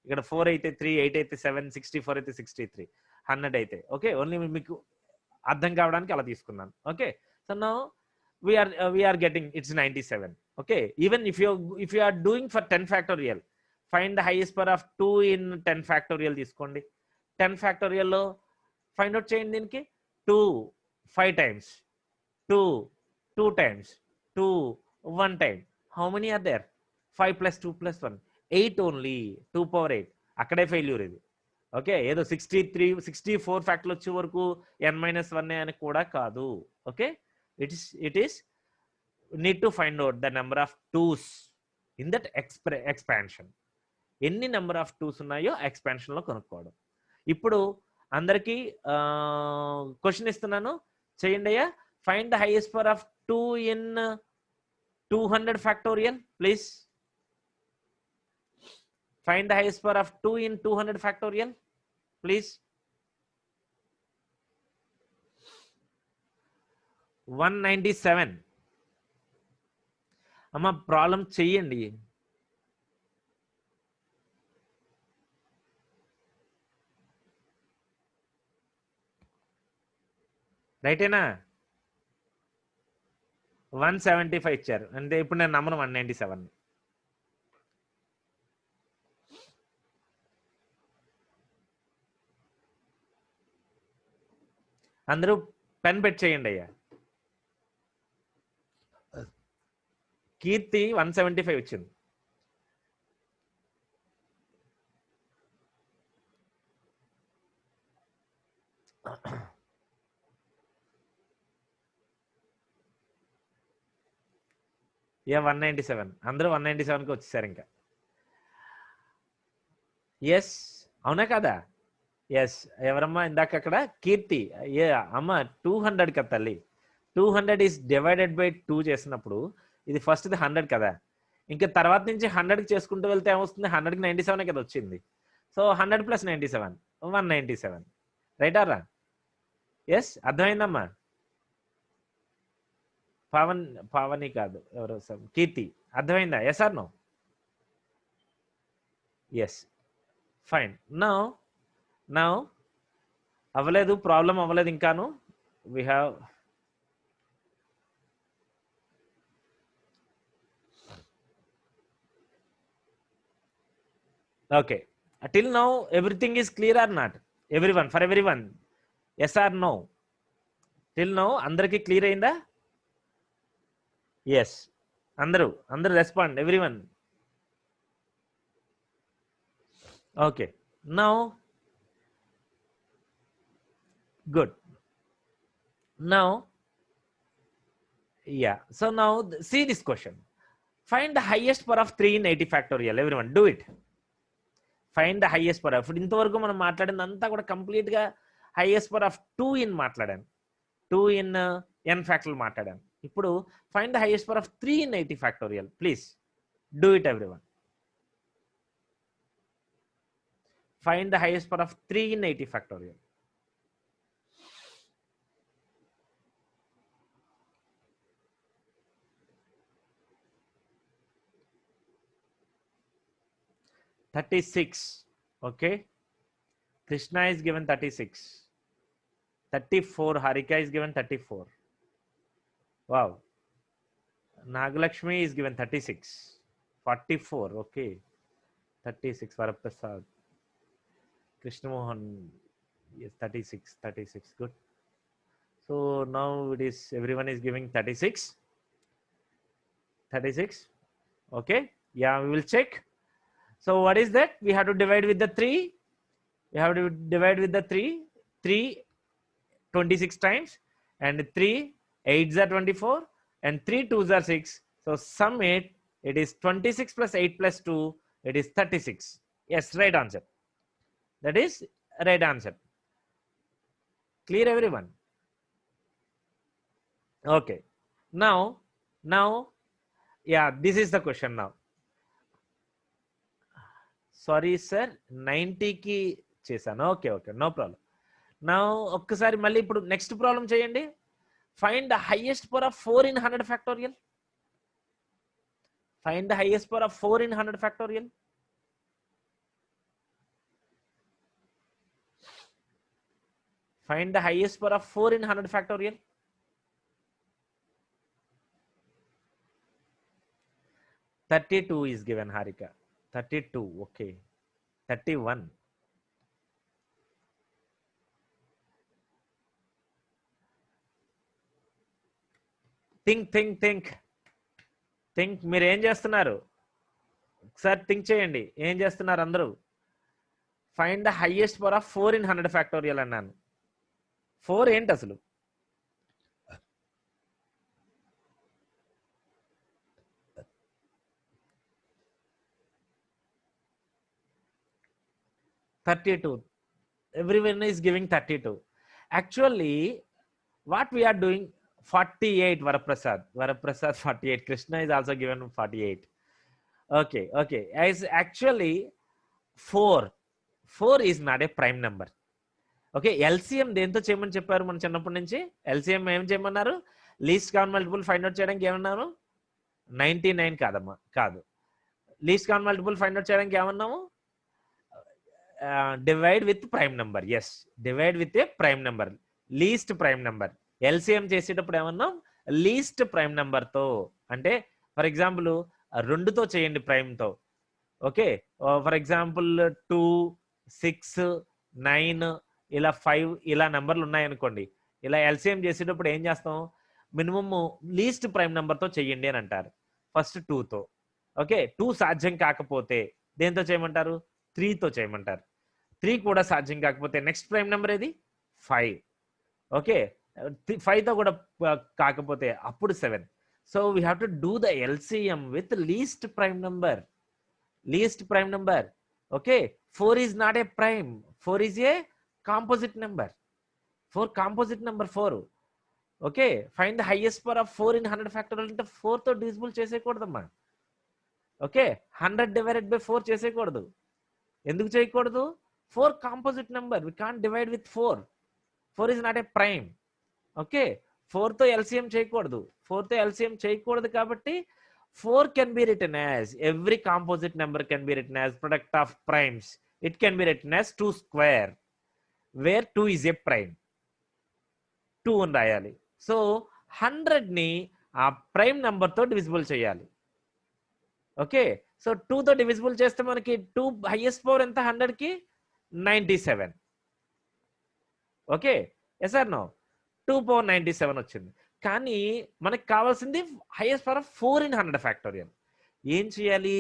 ఇక్కడ 4 అయితే 3, 8 అయితే 7, 64 అయితే 63, 100 అయితే ఓకే. ఓన్లీ మీకు అర్థం కావడానికి అలా తీసుకున్నాను. Okay, so now we are getting it's 97. Okay, even if you are doing for 10 factorial, find the highest power of 2 in 10 factorial తీసుకోండి. 10 factorial లో ఫైండ్ అవుట్ చేయండి. దీనికి 2 5 times, 2 2 times, 2 1 time. How many are there? 5 plus 2 plus 1 8 only. 2 power 8 అక్కడే failure ఇది. Okay, ఏదో 63 64 ఫ్యాక్టర్లు వచ్చే వరకు n-1 అని కూడా కాదు. Okay, it is need to find out the number of 2s in that expansion. ఎన్ని నెంబర్ ఆఫ్ 2s ఉన్నాయో ఎక్స్పాన్షన్ లో కనుక్కోవడం. ఇప్పుడు అందరికి క్వశ్చన్ ఇస్తున్నాను, చేయండి అయ్యా. Find the highest power of 2 in 200 factorial, please. Find the highest power of 2 in 200 factorial, please. 197. అమ్మ ప్రాబ్లం చెయ్యండి. రైటేనా? 175 ఇచ్చారు అంటే ఇప్పుడు నేను నమ్మను 197. అందరూ పెన్ పెట్టి చేయండి అయ్యా. కీర్తి 175 వచ్చింది. యా 197. అందరూ 197కి వచ్చేసారు ఇంకా. ఎస్, అవునా కదా? ఎస్, ఎవరమ్మా ఇందాక అక్కడ? కీర్తి. ఏ అమ్మ 200 కదా తల్లి. 200 ఈస్ డివైడెడ్ బై 2 చేసినప్పుడు ఇది ఫస్ట్ 100 కదా, ఇంకా తర్వాత నుంచి 100కి చేసుకుంటూ వెళ్తే ఏమొస్తుంది? 100కి 97 కదా వచ్చింది. సో 100 + 97 197. రైటారా? ఎస్, అర్థమైందమ్మా? పావని కాదు, ఎవరో కీర్తి. అర్థమైందా? Yes or no? Yes, fine. Now అవ్వలేదు, ప్రాబ్లం అవ్వలేదు ఇంకాను. We have okay, till now everything is clear or not? Everyone, for everyone, yes or no? Till now andarki clear ayinda? Yes, andaru respond, everyone. Okay, now good. Now yeah, so now see this question. Find the highest power of 3 in 80 factorial. Everyone, do it. Find the highest power. ఇప్పుడు ఇంతవరకు మనం మాట్లాడిందంతా కూడా కంప్లీట్గా highest power of 2 in మాట్లాడాను. 2 in n factorial మాట్లాడాను. ఇప్పుడు find the highest power of 3 in 80 factorial. Please do it, everyone. Find the highest power of 3 in 80 factorial. $36. Okay. Krishna is given 36. 34. Harika is given 34. Wow. Nagalakshmi is given 36. 44. Okay. 36. Varaprasad. Krishna Mohan. Yes, 36. 36. Good. So now it is everyone is giving 36. 36. Okay. Yeah, we will check. So what is that? We have to divide with the 3. We have to divide with the 3. 3 26 times, and 3 8s are 24, and 3 2s are 6. So sum it is 26 plus 8 plus 2. It is 36. Yes, right answer. That is right answer. Clear, everyone? Okay. Now, yeah, this is the question now. Sorry, sir. 90 ki chesanu. Okay, no problem. Now, ఒక్కసారి మళ్ళీ ఇప్పుడు next problem చేయండి. Find the highest power of 4 in 100 factorial. Find the highest power of 4 in 100 factorial. Find the highest power of 4 in 100 factorial. $32 is given, Harika. 32. Okay. 31. Think మీరు ఏం చేస్తున్నారు? ఒకసారి think చేయండి. ఏం చేస్తున్నారు అందరూ? Find the highest power of 4 in 100 factorial అన్నాను. 4 ఏంటి అసలు? $32. Everyone is giving 32. Actually, what we are doing, 48. Varaprasad 48. Krishna is also given 48. Okay. As actually 4 is not a prime number. Okay, LCM దేంతో చేయమని చెప్పారు మన చిన్నప్పటి నుంచి? LCM ఏం చేయమన్నారు? Least common multiple find out చేయడానికి ఏమన్నాను? 99 కాదమ్మా, కాదు. Least common multiple find out చేయడానికి ఏమన్నాము? Divide with prime number. Yes, divide with a prime number, least prime number. LCM చేసేటప్పుడు ఏమన్నాం? లీస్ట్ ప్రైమ్ నెంబర్తో. అంటే ఫర్ ఎగ్జాంపుల్ 2తో చేయండి ప్రైమ్తో. ఓకే, ఫర్ ఎగ్జాంపుల్ 2 6 9 ఇలా 5 ఇలా నెంబర్లు ఉన్నాయనుకోండి. ఇలా ఎల్సిఎం చేసేటప్పుడు ఏం చేస్తాం? మినిమమ్ లీస్ట్ ప్రైమ్ నెంబర్తో చెయ్యండి అని అంటారు. ఫస్ట్ 2తో. ఓకే, 2 సాధ్యం కాకపోతే దేంతో చేయమంటారు? 3తో చేయమంటారు. 3 కూడా సాధ్యం కాకపోతే నెక్స్ట్ ప్రైమ్ నెంబర్ ఏది? 5. ఓకే, 5తో కూడా కాకపోతే అప్పుడు 7. So we have to do the LCM with least prime number. Least prime number. Okay, 4 is not a prime, 4 is a composite number. 4 composite number 4. Okay, find the highest power of 4 in 100 factorial అంటే 4తో divisible చేసేయకూడదమ్మా. Okay, 100 divided by 4 చేసేయకూడదు. ఎందుకు చేయకూడదు? 4 composite number, we can't divide with 4. 4 is not a prime. Okay, 4తో LCM చేయకూడదు. 4తో LCM చేయకూడదు కాబట్టి 4 can be written as, every composite number can be written as product of primes. It can be written as 2 square, where 2 is a prime. 2 అని రాయాలి. So 100ని ఆ prime నెంబర్తో divisible చేయాలి. Okay, so 2తో divisible చేస్తే మనకి 2 హైయెస్ట్ పవర్ ఎంత? 100కి 97. Okay, yes or no? 2 power 97 వచ్చింది. కానీ మనకి కావాల్సింది highest power of 4 in 100 factorial. ఏం చేయాలి?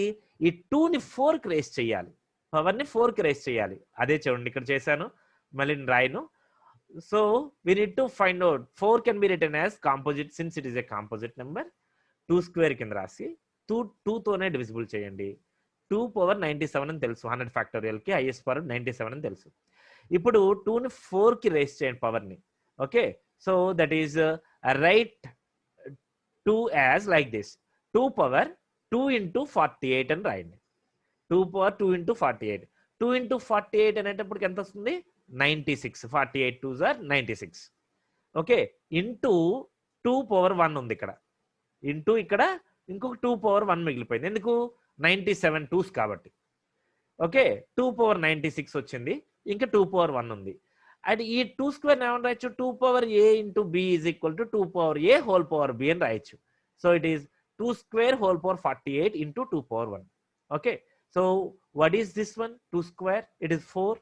ఈ 2ని 4కి రేస్ చేయాలి, పవర్ని 4కి రేస్ చేయాలి. అదే చూడండి ఇక్కడ చేశాను, మళ్ళీ రాయను. So we need to find out 4 can be written as composite, since it is a composite number. 2 square కింద రాసి టూతోనే డివిజిబుల్ చేయండి. 2 పవర్ 97 అని తెలుసు, 100 ఫ్యాక్టోరియల్కి హైయెస్ట్ పవర్ 97 అని తెలుసు. ఇప్పుడు 2ని 4కి రేస్ చేయండి పవర్ని. Okay, so that is right 2 as like this, 2 power 2 into 48 అని రాయండి. 2 పవర్ 2 ఇంటూ 48, 2 ఇంటూ 48 అనేటప్పటికి ఎంత వస్తుంది? 96. 48 2s are 96. Okay, into 2 power 1 ఉంది ఇక్కడ, ఇంటూ ఇక్కడ ఇంకొక 2 పవర్ 1 మిగిలిపోయింది. ఎందుకు? 97 2s కాబట్టి. ఓకే, 2 పవర్ 96 వచ్చింది, ఇంకా 2 పవర్ 1 ఉంది. అండ్ ఈ 2 స్క్వేర్ ఏమని రాయొచ్చు? 2 power a into b is equal to 2 power a whole power b అని రాయొచ్చు. So it is 2 square whole power 48 into 2 power 1. Okay, so what is this one? 2 square, it is 4.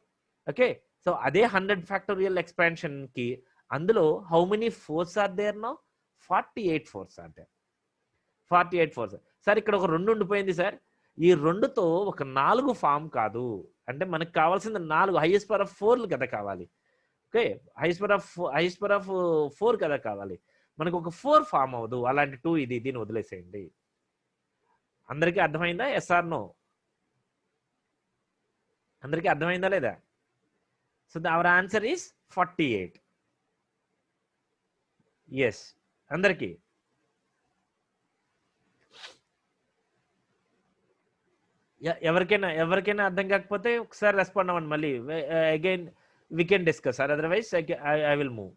Okay, so అదే 100 factorial expansion కి అందులో how many 4s are there now? 48 4s are there. 48 4s. Sir ఇక్కడ ఒక 2 ఉండిపోయింది sir, ఈ 2తో ఒక 4 form కాదు. అంటే మనకు కావాల్సింది 4, హైయెస్ట్ పవర్ ఆఫ్ 4 కదా కావాలి. ఓకే, హైయెస్ట్ పవర్ ఆఫ్ 4 కదా కావాలి. మనకు ఒక 4 ఫామ్ అవ్వదు. అలాంటి 2 దీన్ని వదిలేసేయండి. అందరికీ అర్థమైందా? Yes or no? అందరికీ అర్థమైందా లేదా? So our answer is 48. Yes, అందరికీ ఎవరికైనా అర్థం కాకపోతే ఒకసారి రెస్పాండ్ అవ్వండి. మళ్ళీ again we can discuss, otherwise I will move.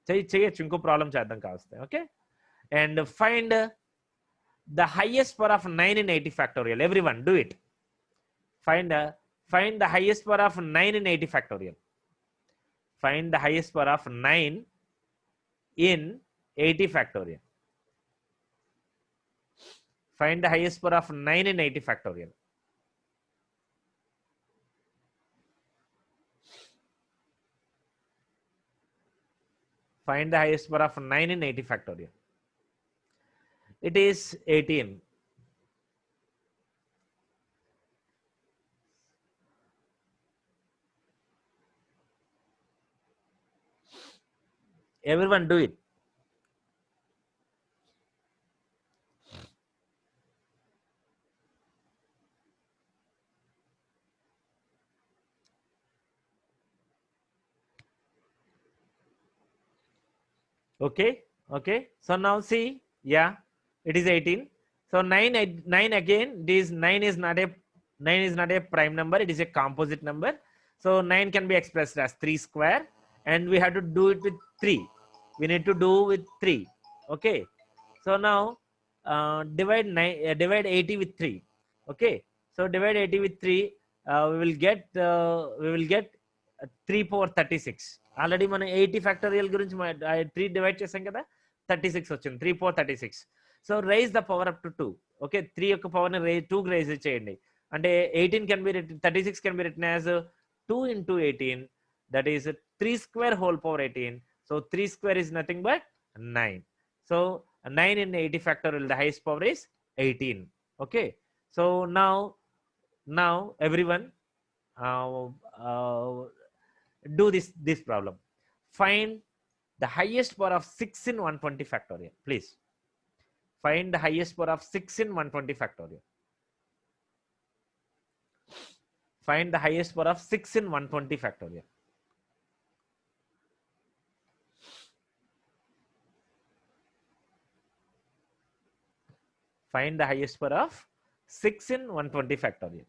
చేయొచ్చు, ఇంకో ప్రాబ్లం చేద్దాం కావస్తే. Okay, and find the highest power of 9 in 80 factorial. Everyone do it. Find the highest power of 9 in 80 factorial. Find the highest power of 9 in 80 factorial. Find the highest power of 9 in 80 factorial. Find the highest power of 9 in 80 factorial. It is 18. Everyone do it. Okay, so now see, yeah, it is 18. So 9 again, this 9 is not a prime number, it is a composite number. So 9 can be expressed as 3 square, and we have to do it with 3. We need to do with 3. Okay, so now divide 80 with 3. Okay, so divide 80 with 3, we will get 3 power 36. Already మనం 80 factorial గురించి 3 divide చేసాం కదా, 36 వచ్చింది, 3 power 36. So raise the power up to 2. Okay, 3 యొక్క పవర్ని 2కి raise చేయండి. అంటే 18 can be written, 36 can be written as 2 into 18, that is 3 square whole power 18. So 3 square is nothing but 9. So 9 in 80 factorial, the highest power is 18. Okay, so now everyone do this problem. Find the highest power of 6 in 120 factorial. Please find the highest power of 6 in 120 factorial. Find the highest power of 6 in 120 factorial. Find the highest power of 6 in 120 factorial.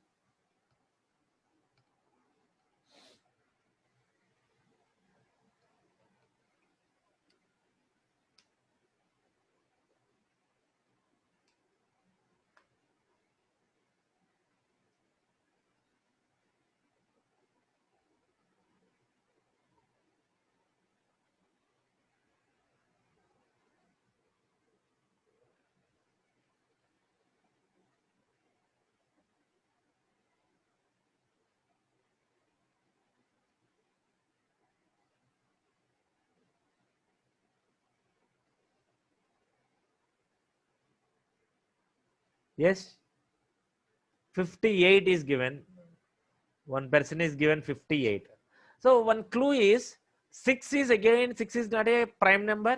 Yes, 58 is given. One person is given 58. So one clue is 6 is not a prime number.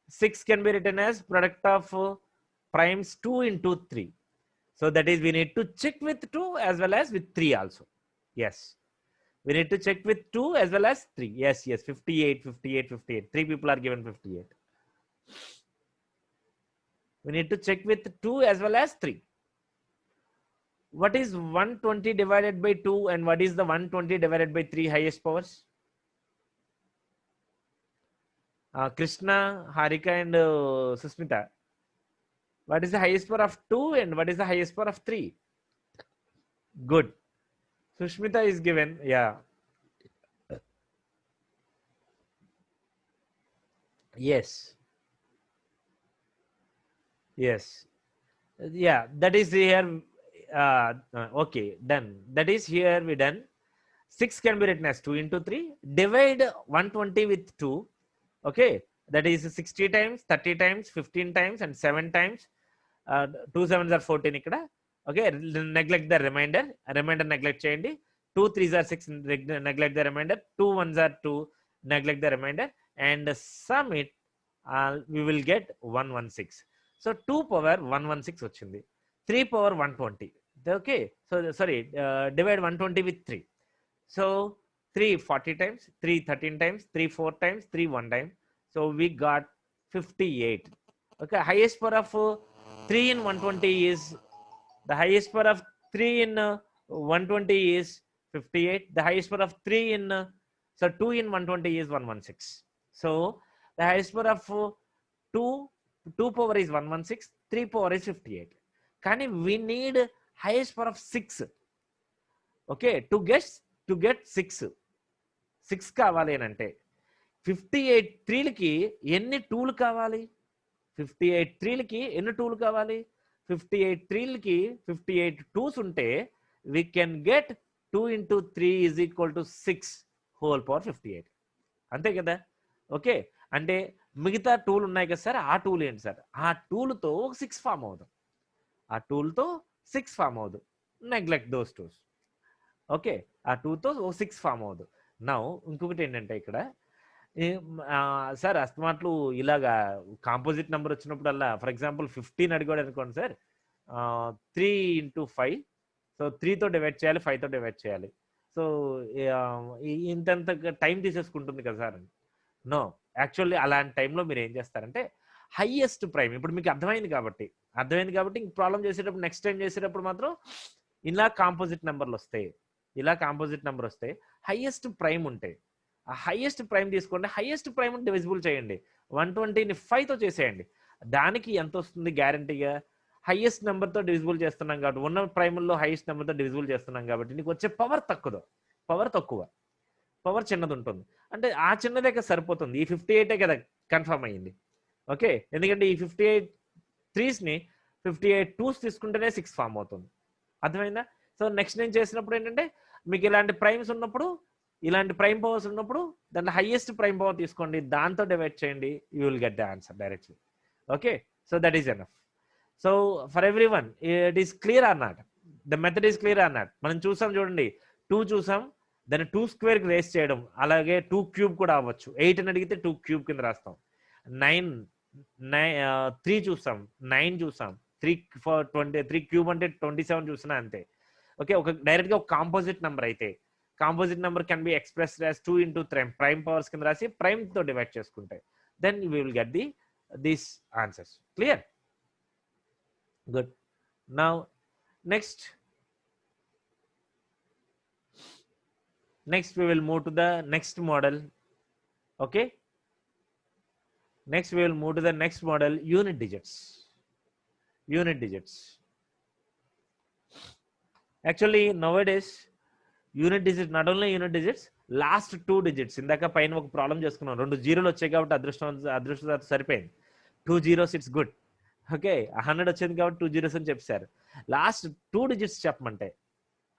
6 can be written as product of primes 2 into 3. So that is, we need to check with 2 as well as with 3 also. Yes, we need to check with 2 as well as 3. Yes, 58, 58, 58. 3 people are given 58. We need to check with 2 as well as 3. What is 120 divided by 2 and what is the 120 divided by 3 highest powers? Krishna, Harika and Susmita. What is the highest power of 2 and what is the highest power of 3? Good. Sushmita is given. Yeah. Yes. Yes. Yeah. That is here. Okay. Done. That is here we done. 6 can be written as 2 into 3. Divide 120 with 2. Okay. That is 60 times, 30 times, 15 times and 7 times. 2 sevens are 14 ikkada. Okay. Neglect the remainder. Remainder neglect cheyandi. 2 3s are 6. Neglect the remainder. 2 1s are 2. Neglect the remainder. And sum it. We will get 116. So 2 power 116 వచ్చింది. 3 power 120. Okay. So sorry. Divide 120 with 3. So 3 40 times, 3 13 times, 3 4 times, 3 1 time. So we got 58. Okay. Highest power of 3 in 120 is, the highest power of 3 in 120 is 58. The highest power of 3 in so 2 in 120 is 116. So the highest power of 2 power is 116, 3 power is 58. Kani we need highest power of 6. Okay, to get 6 కావాలి అని అంటే 58 3లకి ఎన్ని 2లు కావాలి? 58 3లకి ఎన్ని 2లు కావాలి? 58 3లకి 58 2s ఉంటే we can get 2 into 3 is equal to 6 whole power 58. అంతే కదా? ఓకే, అంటే మిగతా 2లు ఉన్నాయి కదా సార్, ఆ 2లు ఏంటి సార్? ఆ 2లతో 6 ఫామ్ అవుతుంది. ఆ 2లతో 6 ఫామ్ అవుతుంది. Neglect those 2s. ఓకే, ఆ 2తో 6 ఫామ్ అవ్వదు. నౌ ఇంకొకటి ఏంటంటే ఇక్కడ సార్ అస్తమాట్లు ఇలాగా కాంపోజిట్ నెంబర్ వచ్చినప్పుడల్లా, ఫర్ ఎగ్జాంపుల్ 15 అడిగాడు అనుకోండి సార్, 3 into 5. సో 3తో డివైడ్ చేయాలి, 5తో డివైడ్ చేయాలి. సో ఇంతంత టైం తీసేసుకుంటుంది కదా సార్. నో, యాక్చువల్లీ అలాంటి టైంలో మీరు ఏం చేస్తారంటే హైయెస్ట్ ప్రైమ్, ఇప్పుడు మీకు అర్థమైంది కాబట్టి ఇంక ప్రాబ్లం చేసేటప్పుడు, నెక్స్ట్ టైం చేసేటప్పుడు మాత్రం ఇలా కాంపోజిట్ నెంబర్లు వస్తాయి. ఇలా కాంపోజిట్ నెంబర్ వస్తే హైయెస్ట్ ప్రైమ్ ఉంటాయి. ఆ హైయెస్ట్ ప్రైమ్ తీసుకోండి, హైయెస్ట్ ప్రైమ్ డివిజిబుల్ చేయండి. 120ని 5తో చేసేయండి. దానికి ఎంత వస్తుంది గ్యారంటీగా? హైయెస్ట్ నెంబర్తో డివిజిబుల్ చేస్తున్నాం కాబట్టి, ఉన్న ప్రైముల్లో హైయెస్ట్ నెంబర్తో డివిజిబుల్ చేస్తున్నాం కాబట్టి నీకు వచ్చే పవర్ తక్కువ, పవర్ చిన్నది ఉంటుంది. అంటే ఆ చిన్నదే కదా సరిపోతుంది. ఈ 58 కదా కన్ఫర్మ్ అయ్యింది. ఓకే, ఎందుకంటే ఈ 58 3స్ని 58 2s తీసుకుంటేనే 6 ఫామ్ అవుతుంది. అర్థమైందా? సో నెక్స్ట్ నేను చేసినప్పుడు ఏంటంటే, మీకు ఇలాంటి ప్రైమ్స్ ఉన్నప్పుడు, ఇలాంటి ప్రైమ్ పవర్స్ ఉన్నప్పుడు దాంట్లో హైయెస్ట్ ప్రైమ్ పవర్ తీసుకోండి, దాంతో డివైడ్ చేయండి, you will get the answer directly. Okay, so that is enough. So for every one it is clear or not? The method is clear or not? మనం చూసాం చూడండి, 2 చూసాం, దాన్ని 2 స్క్వేర్కి రేస్ చేయడం, అలాగే 2 క్యూబ్ కూడా అవ్వచ్చు. 8 అని అడిగితే 2 క్యూబ్ కింద రాస్తాం. 3 చూసాం, 9 చూసాం, 3 for 20, 3 క్యూబ్ అంటే 27 చూసినా అంతే. ఓకే, ఒక డైరెక్ట్గా ఒక కాంపోజిట్ నెంబర్ అయితే, composite number can be expressed as 2 into prime powers కింద రాసి ప్రైమ్తో డివైడ్ చేసుకుంటే then we will get these answers. Clear? Good. Now next we will move to the next model. Okay, next we will move to the next model, unit digits. Actually nowadays unit digit, not only unit digits, last 2 digits. ఇందాక పైన ఒక problem చేసుకున్నాం, 2 జీరోలు వచ్చాయి కాబట్టి అదృష్టం సరిపోయింది. 2 zeros it's good. Okay, 100 వచ్చింది కాబట్టి 2 zeros అని చెప్పారు. లాస్ట్ 2 digits చెప్పమంటే,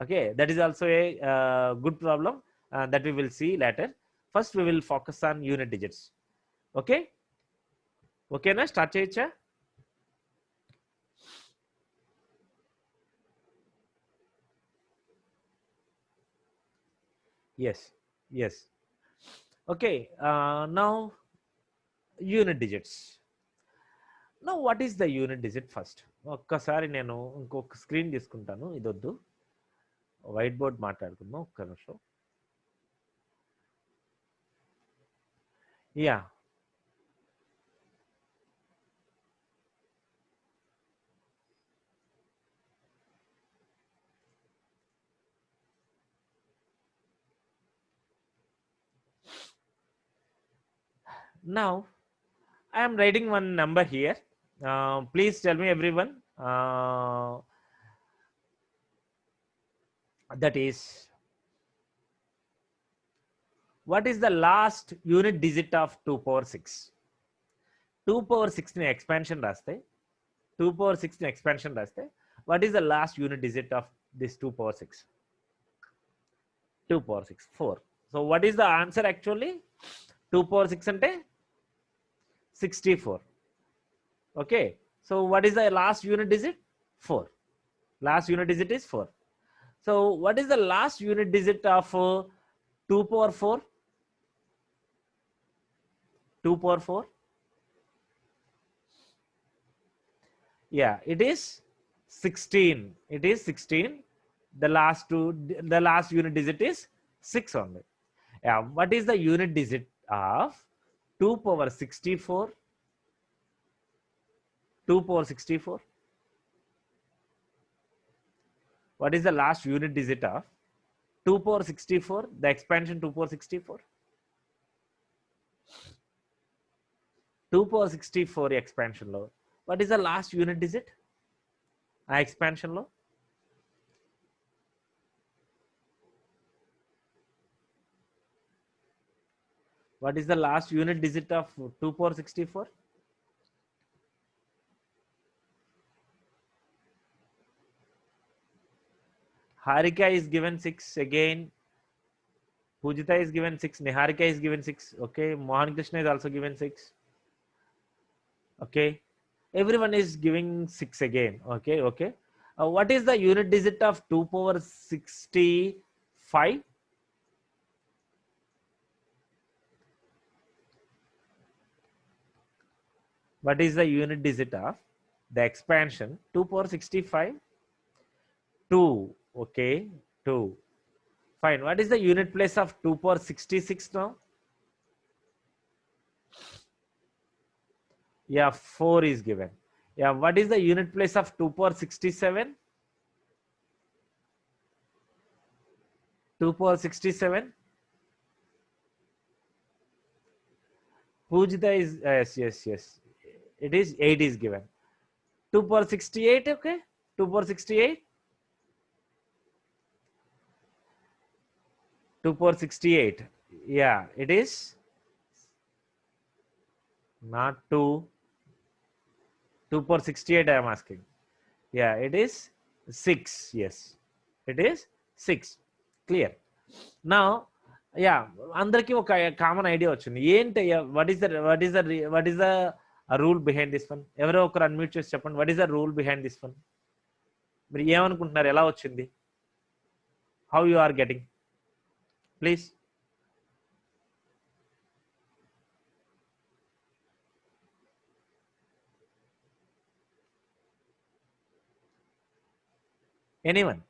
okay, that is also a good problem that we will see later. First we will focus on unit digits. ఓకేనా? స్టార్ట్ చేయొచ్చా? Yes. Okay, now unit digits. Now what is the unit digit first. ఒక్కసారి నేను ఇంకొక screen తీసుకుంటాను, ఇదొద్దు, white board మాట్లాడుకుందాం ఒక్క నిమిషం. Yeah, now I am writing one number here. Please tell me everyone, that is, what is the last unit digit of 2 power 6? 2 power 6 ని expansion రాస్తే, 2 power 6 ని ఎక్స్పాన్షన్ రాస్తే what is the last unit digit of this 2 power 6? 2 power 6, 4. So what is the answer actually? 2 power 6 అంటే 64. Okay, so what is the last unit digit? 4. Last unit digit is 4. So what is the last unit digit of 2 power 4? 2 power 4? Yeah, it is 16. It is 16. The last unit digit is 6 only. Yeah, what is the unit digit of 2 power 64? 2 power 64. What is the last unit digit of 2 power 64? The expansion 2 power 64. 2 power 64 expansion lo what is the last unit digit? Expansion lo what is the last unit digit of 2 power 64? Harika is given 6 again. Pujita is given 6. Niharika is given 6. Okay. Mohan Krishna is also given 6. Okay. Everyone is giving 6 again. Okay. Okay. What is the unit digit of 2 power 65? What is the unit digit of the expansion 2 power 65? 2. Okay. 2. Fine. What is the unit place of 2 power 66 now? Yeah, 4 is given. Yeah, what is the unit place of 2 power 67? 2 power 67. Pujita is, yes. It is 8 is given. 2 power 68, okay? 2 power 68. 2 power 68. Yeah, it is not 2. 2 power 68 I am asking. Yeah, it is 6. Yes, it is 6. Clear. Now, yeah, అందరికి ఒక common idea వచ్చింది. ఏంటయ్యా, what is the rule behind this one? ఎవరో ఒకరు unmute చేసి చెప్పండి. what is the rule behind this one? మీరు ఏమనుకుంటున్నారు, ఎలా వచ్చింది? how you are getting? Please. Anyone?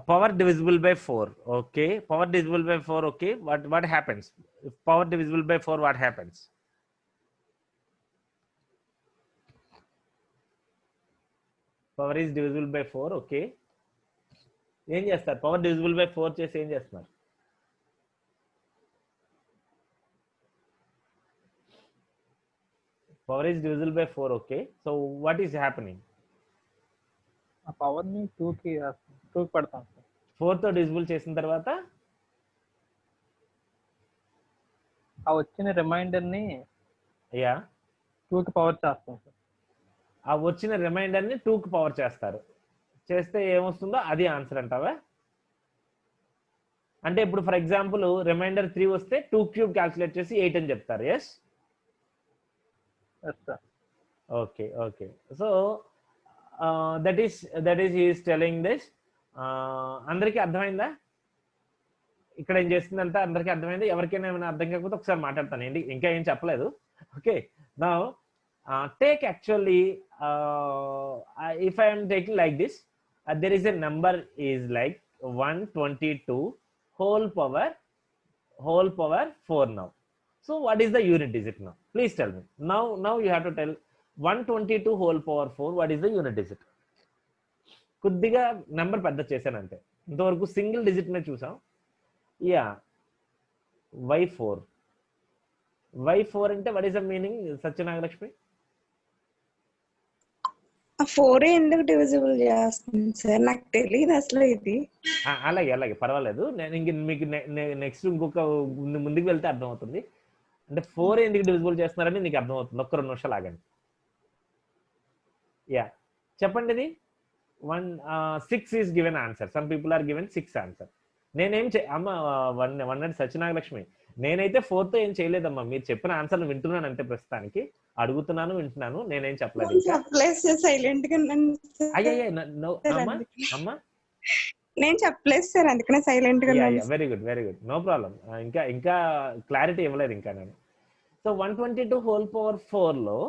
Power divisible by 4. Okay. Power divisible by 4. Okay. What happens? If power divisible by 4, what happens? Power is divisible by 4. Okay. ఏం చేస్తారు? Power divisible by 4 చేసి ఏం చేస్తున్నారు? Power is divisible by 4. Okay. So what is happening? ఆ power ని 2 కి పెడతాం sir. 4 తో డివిజిబుల్ చేసిన తర్వాత ఆ వచ్చిన రిమైండర్ ని యా 2 కి పవర్ చేస్తాం సార్. ఆ వచ్చిన రిమైండర్ ని 2 కి పవర్ చేస్తారు. చేస్తే ఏమొస్తుందో అది ఆన్సర్ అంటావా? అంటే ఇప్పుడు ఫర్ ఎగ్జాంపుల్ రిమైండర్ 3 వస్తే 2 క్యూబ్ క్యాల్కులేట్ చేసి 8 అని చెప్తారు. Yes sir. Okay. Okay. So that is he is telling this. అందరికీ అర్థమైందా? ఇక్కడ ఏం చేస్తుందంటే అందరికీ అర్థమైంది. ఎవరికైనా ఏమైనా అర్థం కాకపోతే ఒకసారి మాట్లాడతాను. ఏంటి ఇంకా ఏం చెప్పలేదు. Okay. Now take actually, if I am taking like this, there is a number is like 122 whole power 4 now. So what is the unit digit now? Please tell me. Now you have to tell 122 whole power 4. What is the unit digit? కొద్దిగా number పెద్ద చేశాను అంతే. ఇంతవరకు single digit నే చూసాం. Yeah y4 అంటే what is the meaning Satyanagalakshmi? Four ఎందుకు divisible చేస్తుంది సార్? నాకు తెలియదు అసలు ఇది. అలాగే పర్వాలేదు. నేను ఇంక మీకు నెక్స్ట్ ఇంకొక ముందుకు వెళ్తే అర్థమవుతుంది. అంటే 4 ఎందుకు డివిజిబుల్ చేస్తున్నారని నీకు అర్థమవుతుంది. ఒక్క 2 నిమిషాలు ఆగండి. యా చెప్పండి. ఇది 6 is given answer. Some people are given 6 answer. నేనేం అమ్మ వన్ సత్యనాగలక్ష్మి, నేనైతే 4తో ఏం చేయలేదమ్మా. మీరు చెప్పిన ఆన్సర్లు వింటున్నాను అంటే ప్రస్తుతానికి అడుగుతున్నాను, వింటున్నాను. నేనేం చెప్పలేదు. అమ్మా నేను చెప్పలేదు సార్, అందుకనే సైలెంట్ గా. Very good no problem. ఇంకా క్లారిటీ ఇవ్వలేదు ఇంకా నేను. సో 122 whole power 4 లో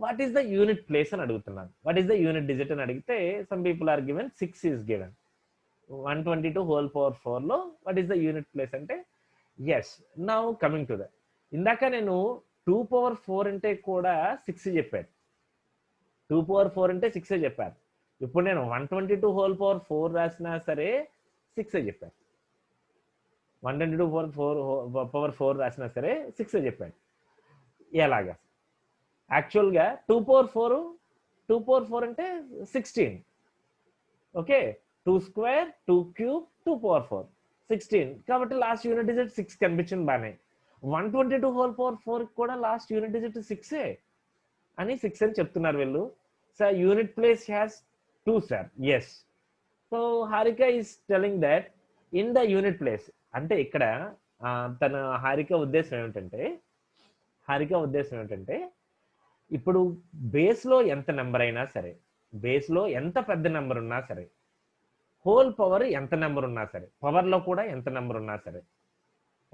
what is the unit place అని అడుగుతున్నాను. What is the unit digit అని అడిగితే some people are given 6 is given. 122 whole power 4 లో what is the unit place అంటే yes. Now coming to the, ఇందాక నేను 2 power 4 అంటే కూడా 6 చెప్పాను. 2 power 4 అంటే 6 చెప్పాను. ఇప్పుడు నేను 122 whole power 4 రాసినా సరే 6 చెప్పాను. 122 power 4 రాసినా సరే 6 చెప్పాను. ఎలాగా? యాక్చువల్గా 2 power 4 అంటే 16. Okay, 2 square 2 cube 2 power 4 16. కాబట్టి లాస్ట్ యూనిట్ డిజిట్ 6 కనిపించింది బానే. 122 whole power 4 కూడా లాస్ట్ యూనిట్ డిజిట్ 6 అని 6 అని చెప్తున్నారు వీళ్ళు. So unit place has 2 sir. Yes. So Harika is telling that in the unit place అంటే ఇక్కడ తన హారిక ఉద్దేశం ఏమిటంటే ఇప్పుడు బేస్లో ఎంత నెంబర్ అయినా సరే, బేస్లో ఎంత పెద్ద నెంబర్ ఉన్నా సరే, హోల్ పవర్ ఎంత నెంబర్ ఉన్నా సరే, పవర్లో కూడా ఎంత నెంబర్ ఉన్నా సరే,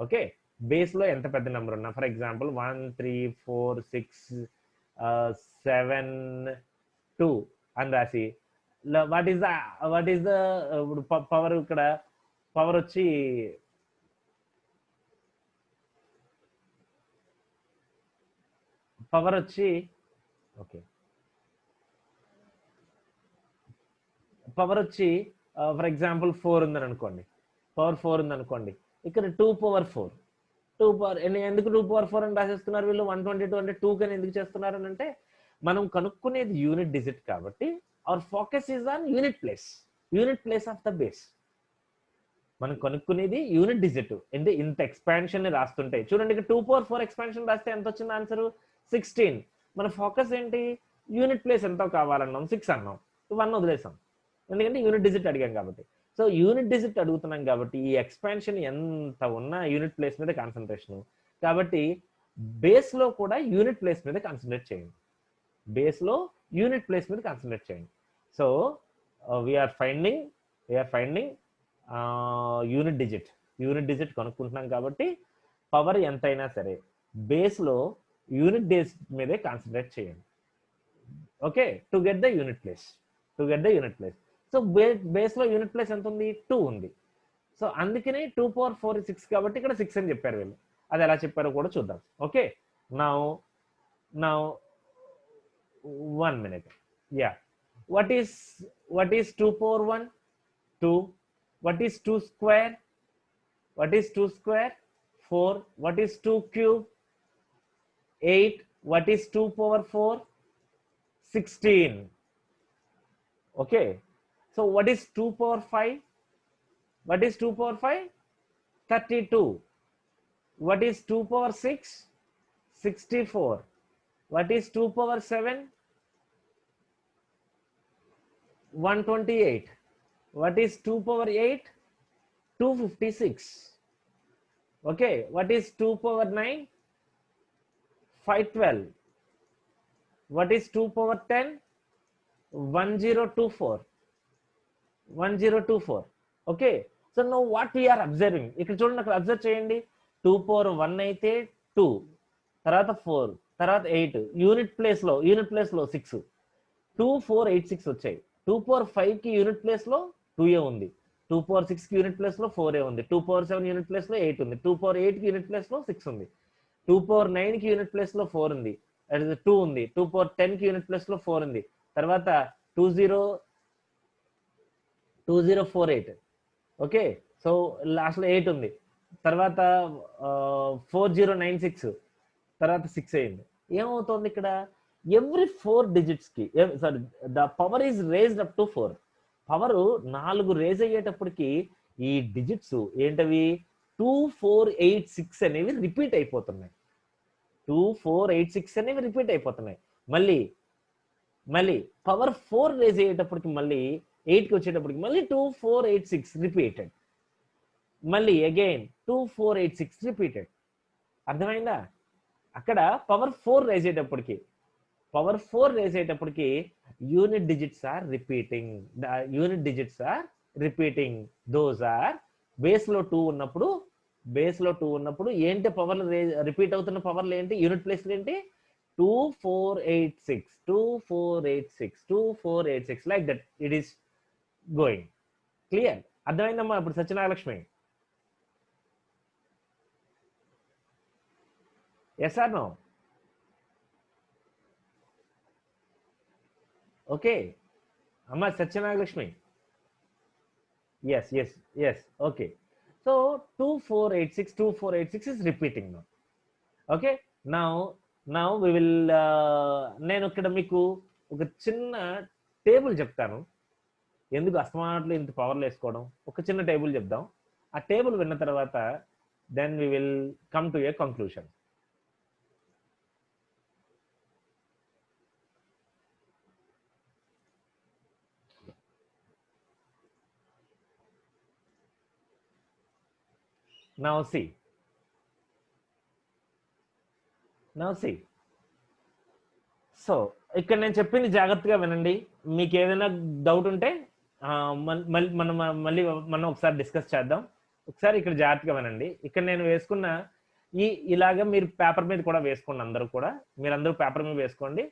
ఓకే, బేస్లో ఎంత పెద్ద నెంబర్ ఉన్నా, ఫర్ ఎగ్జాంపుల్ 1 3 4 6 7 2 అని రాసి వాట్ ఈస్ ద ఇప్పుడు పవర్, ఇక్కడ పవర్ వచ్చి ఓకే, పవర్ వచ్చి ఫర్ ఎగ్జాంపుల్ 4 ఉందని అనుకోండి, పవర్ 4 ఉందనుకోండి. ఇక్కడ 2 power 4 ఎందుకు 2 power 4 అని రాసేస్తున్నారు వీళ్ళు? 122 అంటే 2 కని ఎందుకు చేస్తున్నారు అని అంటే, మనం కనుక్కునేది యూనిట్ డిజిట్ కాబట్టి our focus is on unit place of the base. మనం కనుక్కునేది యూనిట్ డిజిట్. అంటే ఇంత ఎక్స్పాన్షన్ ని రాస్తుంటే చూడండి, ఇక్కడ 2 power 4 ఎక్స్పాన్షన్ రాస్తే ఎంత వచ్చింది ఆన్సర్? 16. మన ఫోకస్ ఏంటి? యూనిట్ ప్లేస్ ఎంతో కావాలన్నాం, 6 అన్నాం, 1 వదిలేసాం, ఎందుకంటే యూనిట్ డిజిట్ అడిగాం కాబట్టి. సో యూనిట్ డిజిట్ అడుగుతున్నాం కాబట్టి ఈ ఎక్స్పాన్షన్ ఎంత ఉన్నా యూనిట్ ప్లేస్ మీద కాన్సన్ట్రేషన్. కాబట్టి బేస్ లో కూడా యూనిట్ ప్లేస్ మీద కాన్సన్ట్రేట్ చేయండి. So we are finding unit digit కనుక్కుంటున్నాం కాబట్టి పవర్ ఎంతైనా సరే బేస్ లో యూనిట్ డిజిట్ మీదే కాన్సన్ట్రేట్ చేయండి. Okay, to get the unit place. So base లో యూనిట్ ప్లేస్ ఎంత ఉంది? 2 ఉంది. సో అందుకనే 2 power 4 6 కాబట్టి ఇక్కడ 6 అని చెప్పారు వీళ్ళు. అది ఎలా చెప్పారో కూడా చూద్దాం. Okay, now 1 minute. Yeah, what is 2 power 1? 2. What is 2 square? 4. What is 2 cube? 8. What is 2 power 4? 16. Okay, so what is 2 power 5? 32. What is 2 power 6? 64. What is 2 power 7? 128. What is 2 power 8? 256. Okay, what is 2 power 9? 512. What is 2 power 10? 1024. Okay, so now what we are observing, ఇక్కడ చూడండి, అక్కడ observe చేయండి. 2 power 1 అయితే 2, తర్వాత 4, తర్వాత 8 unit place లో 6 2 4 8 6 వచ్చాయి. 2 power 5 కి యూనిట్ ప్లేస్ లో 2a ఉంది. 2 పవర్ 6 కి యూనిట్ ప్లేస్ లో 4a ఉంది. 2 పవర్ 7 యూనిట్ ప్లేస్ లో 8 ఉంది. 2 పవర్ 8 కి యూనిట్ ప్లేస్ లో 6 ఉంది. 2 పవర్ 9 కి యూనిట్ ప్లేస్ లో 4 ఉంది, 2 ఉంది. 2 పవర్ 10 కి యూనిట్ ప్లేస్ లో 4 ఉంది. తర్వాత 2048. ఓకే, సో లాస్ట్ లో 8 ఉంది. తర్వాత 4096, తర్వాత 6 అయింది. ఏమవుతుంది ఇక్కడ? ఎవ్రీ 4 డిజిట్స్ కి, sorry, the power is raised up to 4. Power 4 raise అయ్యేటప్పటికి ఈ డిజిట్స్ ఏంటవి? 2486 అనేవి రిపీట్ అయిపోతున్నాయి. 2486 అనేవి రిపీట్ అయిపోతున్నాయి. మళ్ళీ పవర్ 4 రేజ్ అయ్యేటప్పటికి మళ్ళీ 8కి వచ్చేటప్పటికి మళ్ళీ 2486 రిపీటెడ్. మళ్ళీ అగైన్ 2486 రిపీటెడ్. అర్థమైందా? అక్కడ పవర్ 4 రేజ్ అయ్యేటప్పటికి unit digits are repeating. Those are base లో 2 ఉన్నప్పుడు ఏంటి పవర్లు రిపీట్ అవుతున్న పవర్లు ఏంటి? యూనిట్ ప్లేస్లు ఏంటి? 2486 like that it is going. Clear? అర్థమైందమ్మా ఇప్పుడు Satyanagalakshmi? Yes or no? Okay అమ్మా Satyanagalakshmi? yes, okay. So 2486 is repeating now. Okay, now we will నేను ఇక్కడ మీకు ఒక చిన్న టేబుల్ చెప్తాను. ఎందుకు అస్తమాట్లు ఇంత పవర్లు వేసుకోవడం? ఒక చిన్న టేబుల్ చెప్దాం. ఆ టేబుల్ విన్న తర్వాత then we will come to a conclusion. Now see. So ఇక్కడ నేను చెప్పింది జాగ్రత్తగా వినండి. మీకు ఏదైనా డౌట్ ఉంటే మనం ఒకసారి డిస్కస్ చేద్దాం. ఒకసారి ఇక్కడ జాగ్రత్తగా వినండి. ఇక్కడ నేను వేసుకున్న ఇలాగా మీరు పేపర్ మీద కూడా వేసుకోండి. మీరందరూ పేపర్ మీద వేసుకోండి.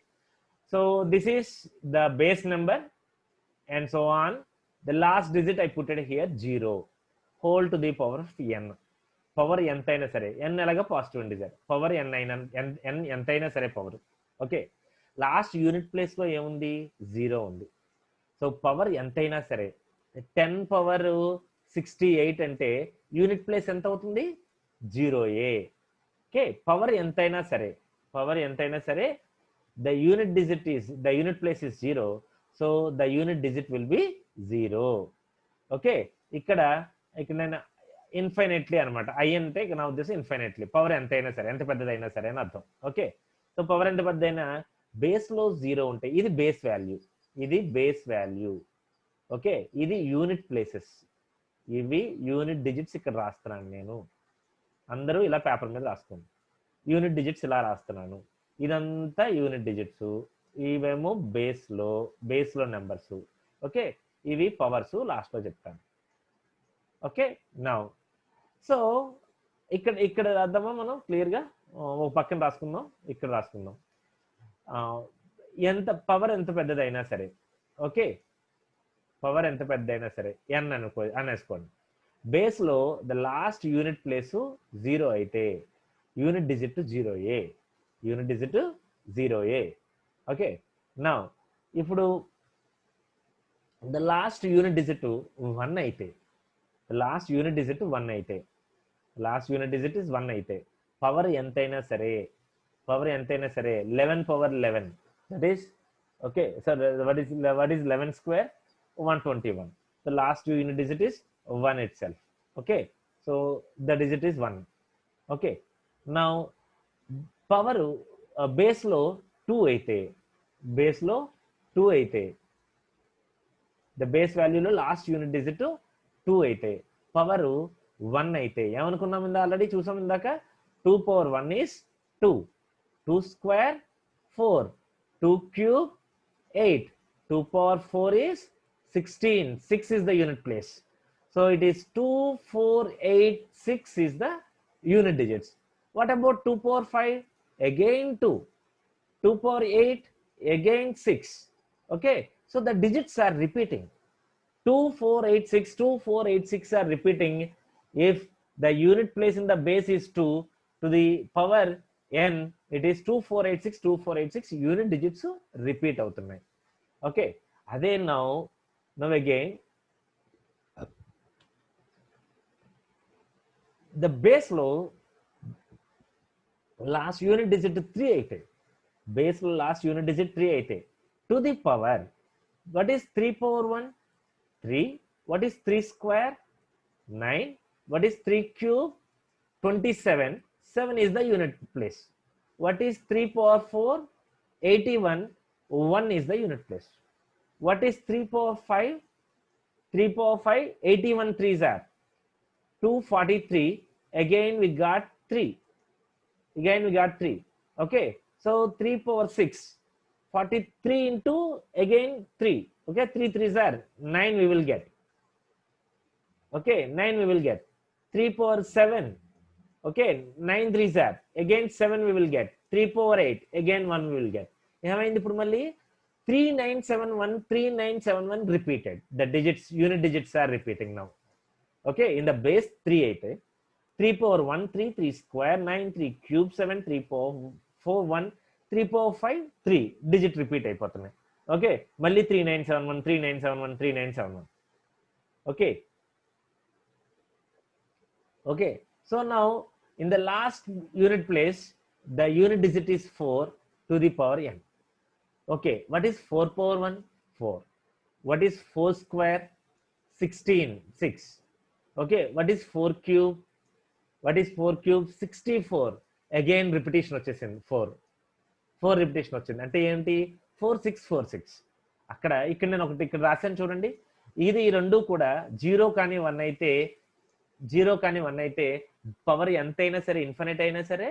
So this is the base number and so on. The last digit I put it here 0 whole to the power of n. Power ఎంతైనా సరే, n ఎలాగా పాజిటివ్ ఇంటిజర్, పవర్ n ఎంతైనా సరే power. Okay, last unit place లో ఏముంది? 0 ఉంది. So power ఎంతైనా సరే 10 పవర్ 68 అంటే యూనిట్ ప్లేస్ ఎంత అవుతుంది? 0a. ఓకే, పవర్ ఎంతైనా సరే the unit place is 0. So the unit digit will be 0. Okay, ఇక్కడ నేను ఇన్ఫైనైట్లీ అనమాట. ఐ అంటే నా ఉద్దేశం ఇన్ఫైనైట్లీ. పవర్ ఎంతైనా సరే, ఎంత పెద్దదైనా సరే అని అర్థం. ఓకే, సో పవర్ ఎంత పెద్దదైనా బేస్ లో 0 ఉంటాయి. ఇది బేస్ వాల్యూ. ఓకే, ఇది యూనిట్ ప్లేసెస్. ఇవి యూనిట్ డిజిట్స్ ఇక్కడ రాస్తున్నాను నేను. అందరూ ఇలా పేపర్ మీద రాసుకోండి. యూనిట్ డిజిట్స్ ఇలా రాస్తున్నాను. ఇదంతా యూనిట్ డిజిట్స్. ఇవేమో బేస్ లో నెంబర్స్. ఓకే, ఇవి పవర్స్ లాస్ట్ లో చెప్తాను. ఓకే, నౌ సో ఇక్కడ రాద్దామా మనం క్లియర్ గా? ఒక పక్కన రాసుకుందాం, ఇక్కడ రాసుకుందాం. పవర్ ఎంత పెద్దదైనా సరే, ఓకే, పవర్ ఎంత పెద్దదైనా సరే n అనేసుకోండి. బేస్ లో ద లాస్ట్ యూనిట్ ప్లేస్ 0 అయితే unit digit 0a. Okay, now ఇప్పుడు ద లాస్ట్ యూనిట్ డిజిట్ 1 అయితే, లాస్ట్ యూనిట్ డిజిట్ 1 అయితే పవర్ ఎంతైనా సరే 11 power 11, that is okay. So what is 11 square? 121. The last unit digit is 1 itself. Okay, so the digit is 1. Okay, now power base లో 2 అయితే the base వాల్యూలో last unit digit 2 అయితే power 1 అయితే ఏమనుకున్నాం? Already చూసాం ఇందాక. 2 power 1 is 2. 2 square 4. 2 cube 8. 2 power 4 is 16. 6 is the unit place. So it is 2486 is the unit digits. What about 2 power 5? Again 2. 2 power 8, again 6. Okay, so the digits are repeating. 2, 4, 8, 6, 2, 4, 8, 6 are repeating. If the unit place in the base is 2, to the power n, it is 2, 4, 8, 6, 2, 4, 8, 6 unit digits repeat అవుతున్నాయి. Okay, అదే now again the base లో last unit digit 3 అయితే base లో last unit digit 3 అయితే to the power what is 3 power 1 3, what is 3 square 9, what is 3 cube 27, 7 is the unit place. What is 3 power 4 81, 1 is the unit place. What is 3 power 5 3 power 5 81 3s are 243, again we got 3. Okay, so 3 power 6 43 into again 3. Okay, 3 3s are 9 we will get. Okay, 9 we will get. 3 power 7. Okay, 9 3s are again 7 we will get. 3 power 8 again 1 we will get. ఏమైంది ఇప్పుడు మళ్ళీ 3971 repeated. The digits, unit digits are repeating now. Okay, in the base 3 అయితే 3 power 1 3 3 square 9 3 cube 7 3 power 4 1 3 power 5 3 digit repeat అయిపోతున్నాయి. Okay, మళ్ళీ 3971. Okay, okay, so now in the last unit place the unit digit is 4 to the power n. Okay, what is 4 power 1 4, what is 4 square 16 6. Okay, what is 4 cube 64, again repetition వచ్చేసింది 4 repetition వచ్చింది. అంటే ఏంటి 4646. ఇక్కడ నేను ఇక్కడ రాశాను చూడండి, ఇది ఈ రెండు కూడా 0 కానీ 1 అయితే పవర్ ఎంతైనా సరే ఇన్ఫినిట్ అయినా సరే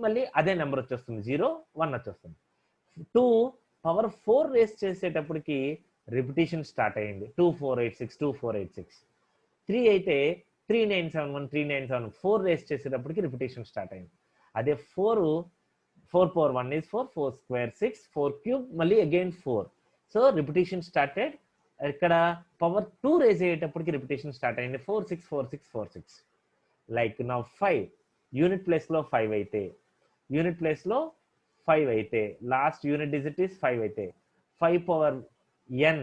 మళ్ళీ అదే నెంబర్ వచ్చేస్తుంది, 0 1 వచ్చేస్తుంది. 2 పవర్ 4 రేస్ చేసేటప్పటికి రిపిటేషన్ స్టార్ట్ అయ్యింది, 2486. 3 అయితే 3971 4 రేస్ చేసేటప్పటికి రిపిటేషన్ స్టార్ట్ అయింది. అదే 4 power 1 is 4 square 6 4 cube మళ్ళీ again 4. So repetition started. ఇక్కడ పవర్ 2 రేస్ అయ్యేటప్పటికి రిపిటేషన్ స్టార్ట్ అయింది, 4646. లైక్ నా 5 యూనిట్ ప్లేస్ లో 5 అయితే లాస్ట్ యూనిట్ డిజిట్ ఇస్ 5 అయితే 5 power n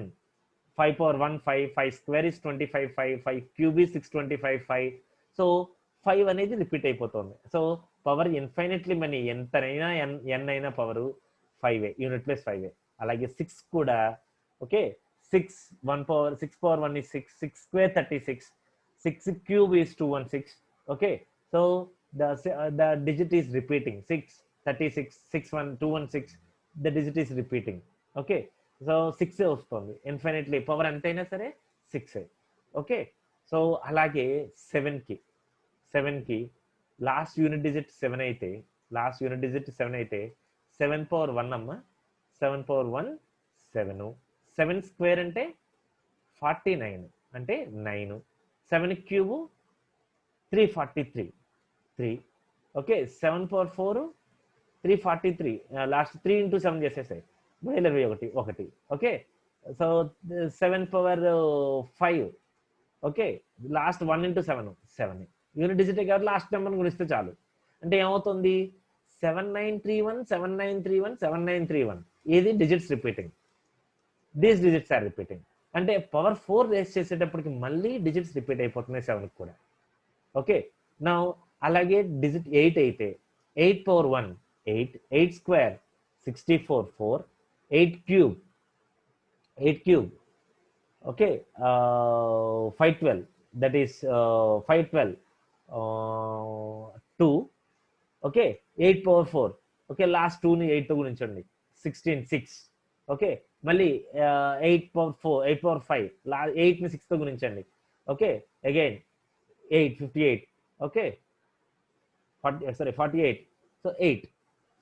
5 power 1 5 square is 25 5 cube is 625 5. So 5 అనేది రిపీట్ అయిపోతుంది. సో పవర్ ఇన్ఫైనెట్లీ మనీ ఎంతనైనా n అయినా పవర్ 5 యూనిట్ ప్లస్ 5. అలాగే 6 కూడా. Okay, 6 power 1 is 6 square 36 6 cube is 216. Okay, so the digit is repeating 6 36 61 216, the digit is repeating. Okay, so 6 వస్తుంది infinitely, power ఎంతైనా సరే 6. Okay, so అలాగే 7కి last unit digit 7 అయితే 7 power 1 అమ్మ 7 పవర్ 1 7 స్క్వేర్ అంటే 49 అంటే 9. 7 cube 343 3. Okay, 7 power 4 343, last 3 into 7 చేసేసాయి 21. Okay, so 7 power 5. Okay, last 1 into 7 unit digit కాబట్టి లాస్ట్ నెంబర్ గుణిస్తే చాలు. అంటే ఏమవుతుంది 7931 ఏది digits repeating, these digits are repeating. అంటే పవర్ 4 రేస్ చేసేటప్పటికి మళ్ళీ డిజిట్స్ రిపీట్ అయిపోతున్నాయి 7కి కూడా. ఓకే, నా అలాగే డిజిట్ 8 అయితే 8 power 1 8 square 64 4 8 cube. Okay, 512, that is 512 2. Okay, 8 power 4. Okay, last 2 ని 8 తో గుణించండి 16 6. Okay, మళ్ళీ 8 power 4 8 power 5 8 ని 6 తో గుణించండి. Okay, again 8 58. Okay, 48. So 8.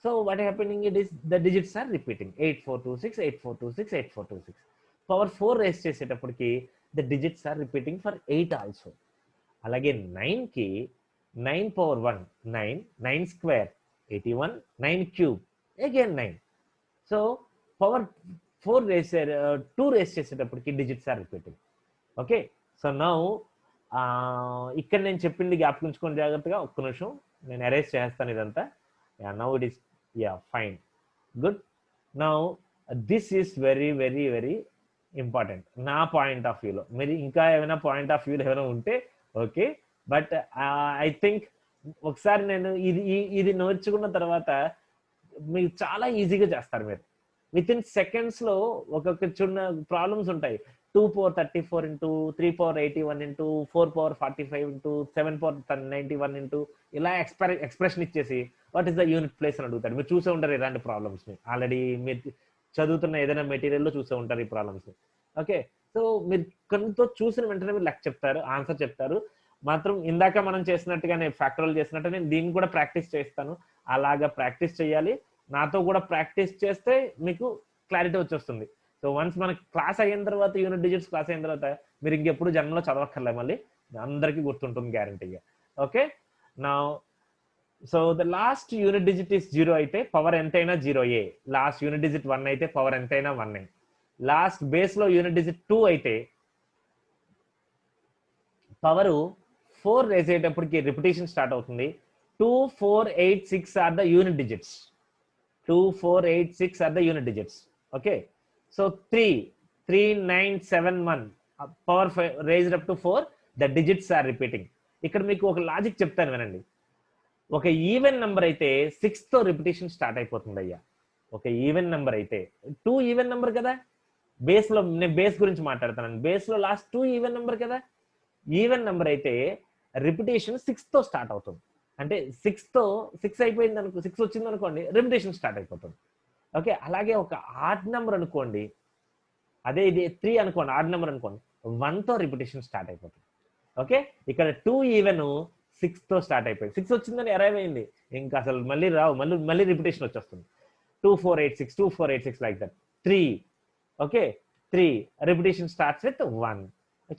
So what happening it is the digits are repeating 8426. Power 4 raise చేసేటప్పటికి the digits are repeating for 8 also. అలాగే 9కి 9 power 1 9 9 square 81 9 cube again 9. So power 4 raise 2 raise చేసేటప్పటికి digits are repeating. Okay, so now ఇక్కడ నేను చెప్పింది జ్ఞాపకించుకోండి జాగ్రత్తగా. ఒక్క నిమిషం నేను అరేంజ్ చేస్తాను ఇదంతా. Now it is fine, good. Now this is very very very important నా పాయింట్ ఆఫ్ వ్యూలో. మీరు ఇంకా ఏమైనా పాయింట్ ఆఫ్ వ్యూలో ఏమైనా ఉంటే ఓకే, బట్ ఐ థింక్ ఒకసారి నేను ఇది నేర్చుకున్న తర్వాత మీరు చాలా ఈజీగా చేస్తారు. మీరు విత్ ఇన్ సెకండ్స్లో ఒక్కొక్క చిన్న ప్రాబ్లమ్స్ ఉంటాయి. 2 power 34 into 3 power 81 into 4 power 45 into 7 power 91 into ఇలా ఎక్స్ప్రెషన్ ఇచ్చేసి what is the unit place అని అడుగుతాడు. మీరు చూసే ఉంటారు ఇలాంటి ప్రాబ్లమ్స్ని. ఆల్రెడీ మీరు చదువుతున్న ఏదైనా మెటీరియల్లో చూసే ఉంటారు ఈ ప్రాబ్లమ్స్. ఓకే, సో మీరు కొంత చూసిన వెంటనే మీరు లెక్క చెప్తారు, ఆన్సర్ చెప్తారు. మాత్రం ఇందాక మనం చేసినట్టుగానే ఫ్యాక్టరల్ చేసినట్టు నేను దీన్ని కూడా ప్రాక్టీస్ చేస్తాను. అలాగా ప్రాక్టీస్ చేయాలి. నాతో కూడా ప్రాక్టీస్ చేస్తే మీకు క్లారిటీ వచ్చేస్తుంది. సో వన్స్ మన క్లాస్ అయిన తర్వాత, యూనిట్ డిజిట్స్ క్లాస్ అయిన తర్వాత మీరు ఇంకెప్పుడు జన్మలో చదవక్కర్లే, మళ్ళీ అందరికీ గుర్తుంటుంది గ్యారంటీగా. ఓకే, నా so the last unit digit is 0 అయితే పవర్ ఎంతైనా 0a. లాస్ట్ యూనిట్ డిజిట్ 1 అయితే పవర్ ఎంతైనా 1a. లాస్ట్ బేస్ లో యూనిట్ డిజిట్ 2 అయితే పవర్ 4 రేస్ అయ్యేటప్పటికి రిపిటేషన్ స్టార్ట్ అవుతుంది. 2, 4, 8, 6 are the unit digits. 2, 4, 8, 6 are the unit digits. Okay, so 3, 3, 9, 7, 1 power raised up to 4, the digits are repeating. ఇక్కడ మీకు ఒక logic చెప్తాను వినండి. ఒక ఈవెన్ నెంబర్ అయితే 6 తో రిపిటేషన్ స్టార్ట్ అయిపోతుంది అయ్యా. ఒక ఈవెన్ నెంబర్ అయితే 2 ఈవెన్ నెంబర్ కదా. బేస్ లో నేను బేస్ గురించి మాట్లాడుతాను. బేస్ లో లాస్ట్ 2 ఈవెన్ నెంబర్ కదా. ఈవెన్ నెంబర్ అయితే రిపిటేషన్ 6 తో స్టార్ట్ అవుతుంది. అంటే 6 అయిపోయింది అనుకో, 6 వచ్చింది అనుకోండి, రిపిటేషన్ స్టార్ట్ అయిపోతుంది. ఓకే, అలాగే ఒక ఆడ్ నెంబర్ అనుకోండి, అదే ఇది 3 అనుకోండి, ఆడ్ నెంబర్ అనుకోండి, 1 తో రిపిటేషన్ స్టార్ట్ అయిపోతుంది. ఓకే, ఇక్కడ 2 ఈవెన్ 6 తో స్టార్ట్ అయిపోయింది. 6 వచ్చిందని అరైవ్ అయింది, ఇంకా అసలు మళ్ళీ రావు, మళ్ళీ రిపిటేషన్ వచ్చేస్తుంది. 2, 4, 8, 6, 2, 4, 8, 6 like that. 3, okay, 3 repetition starts with 1.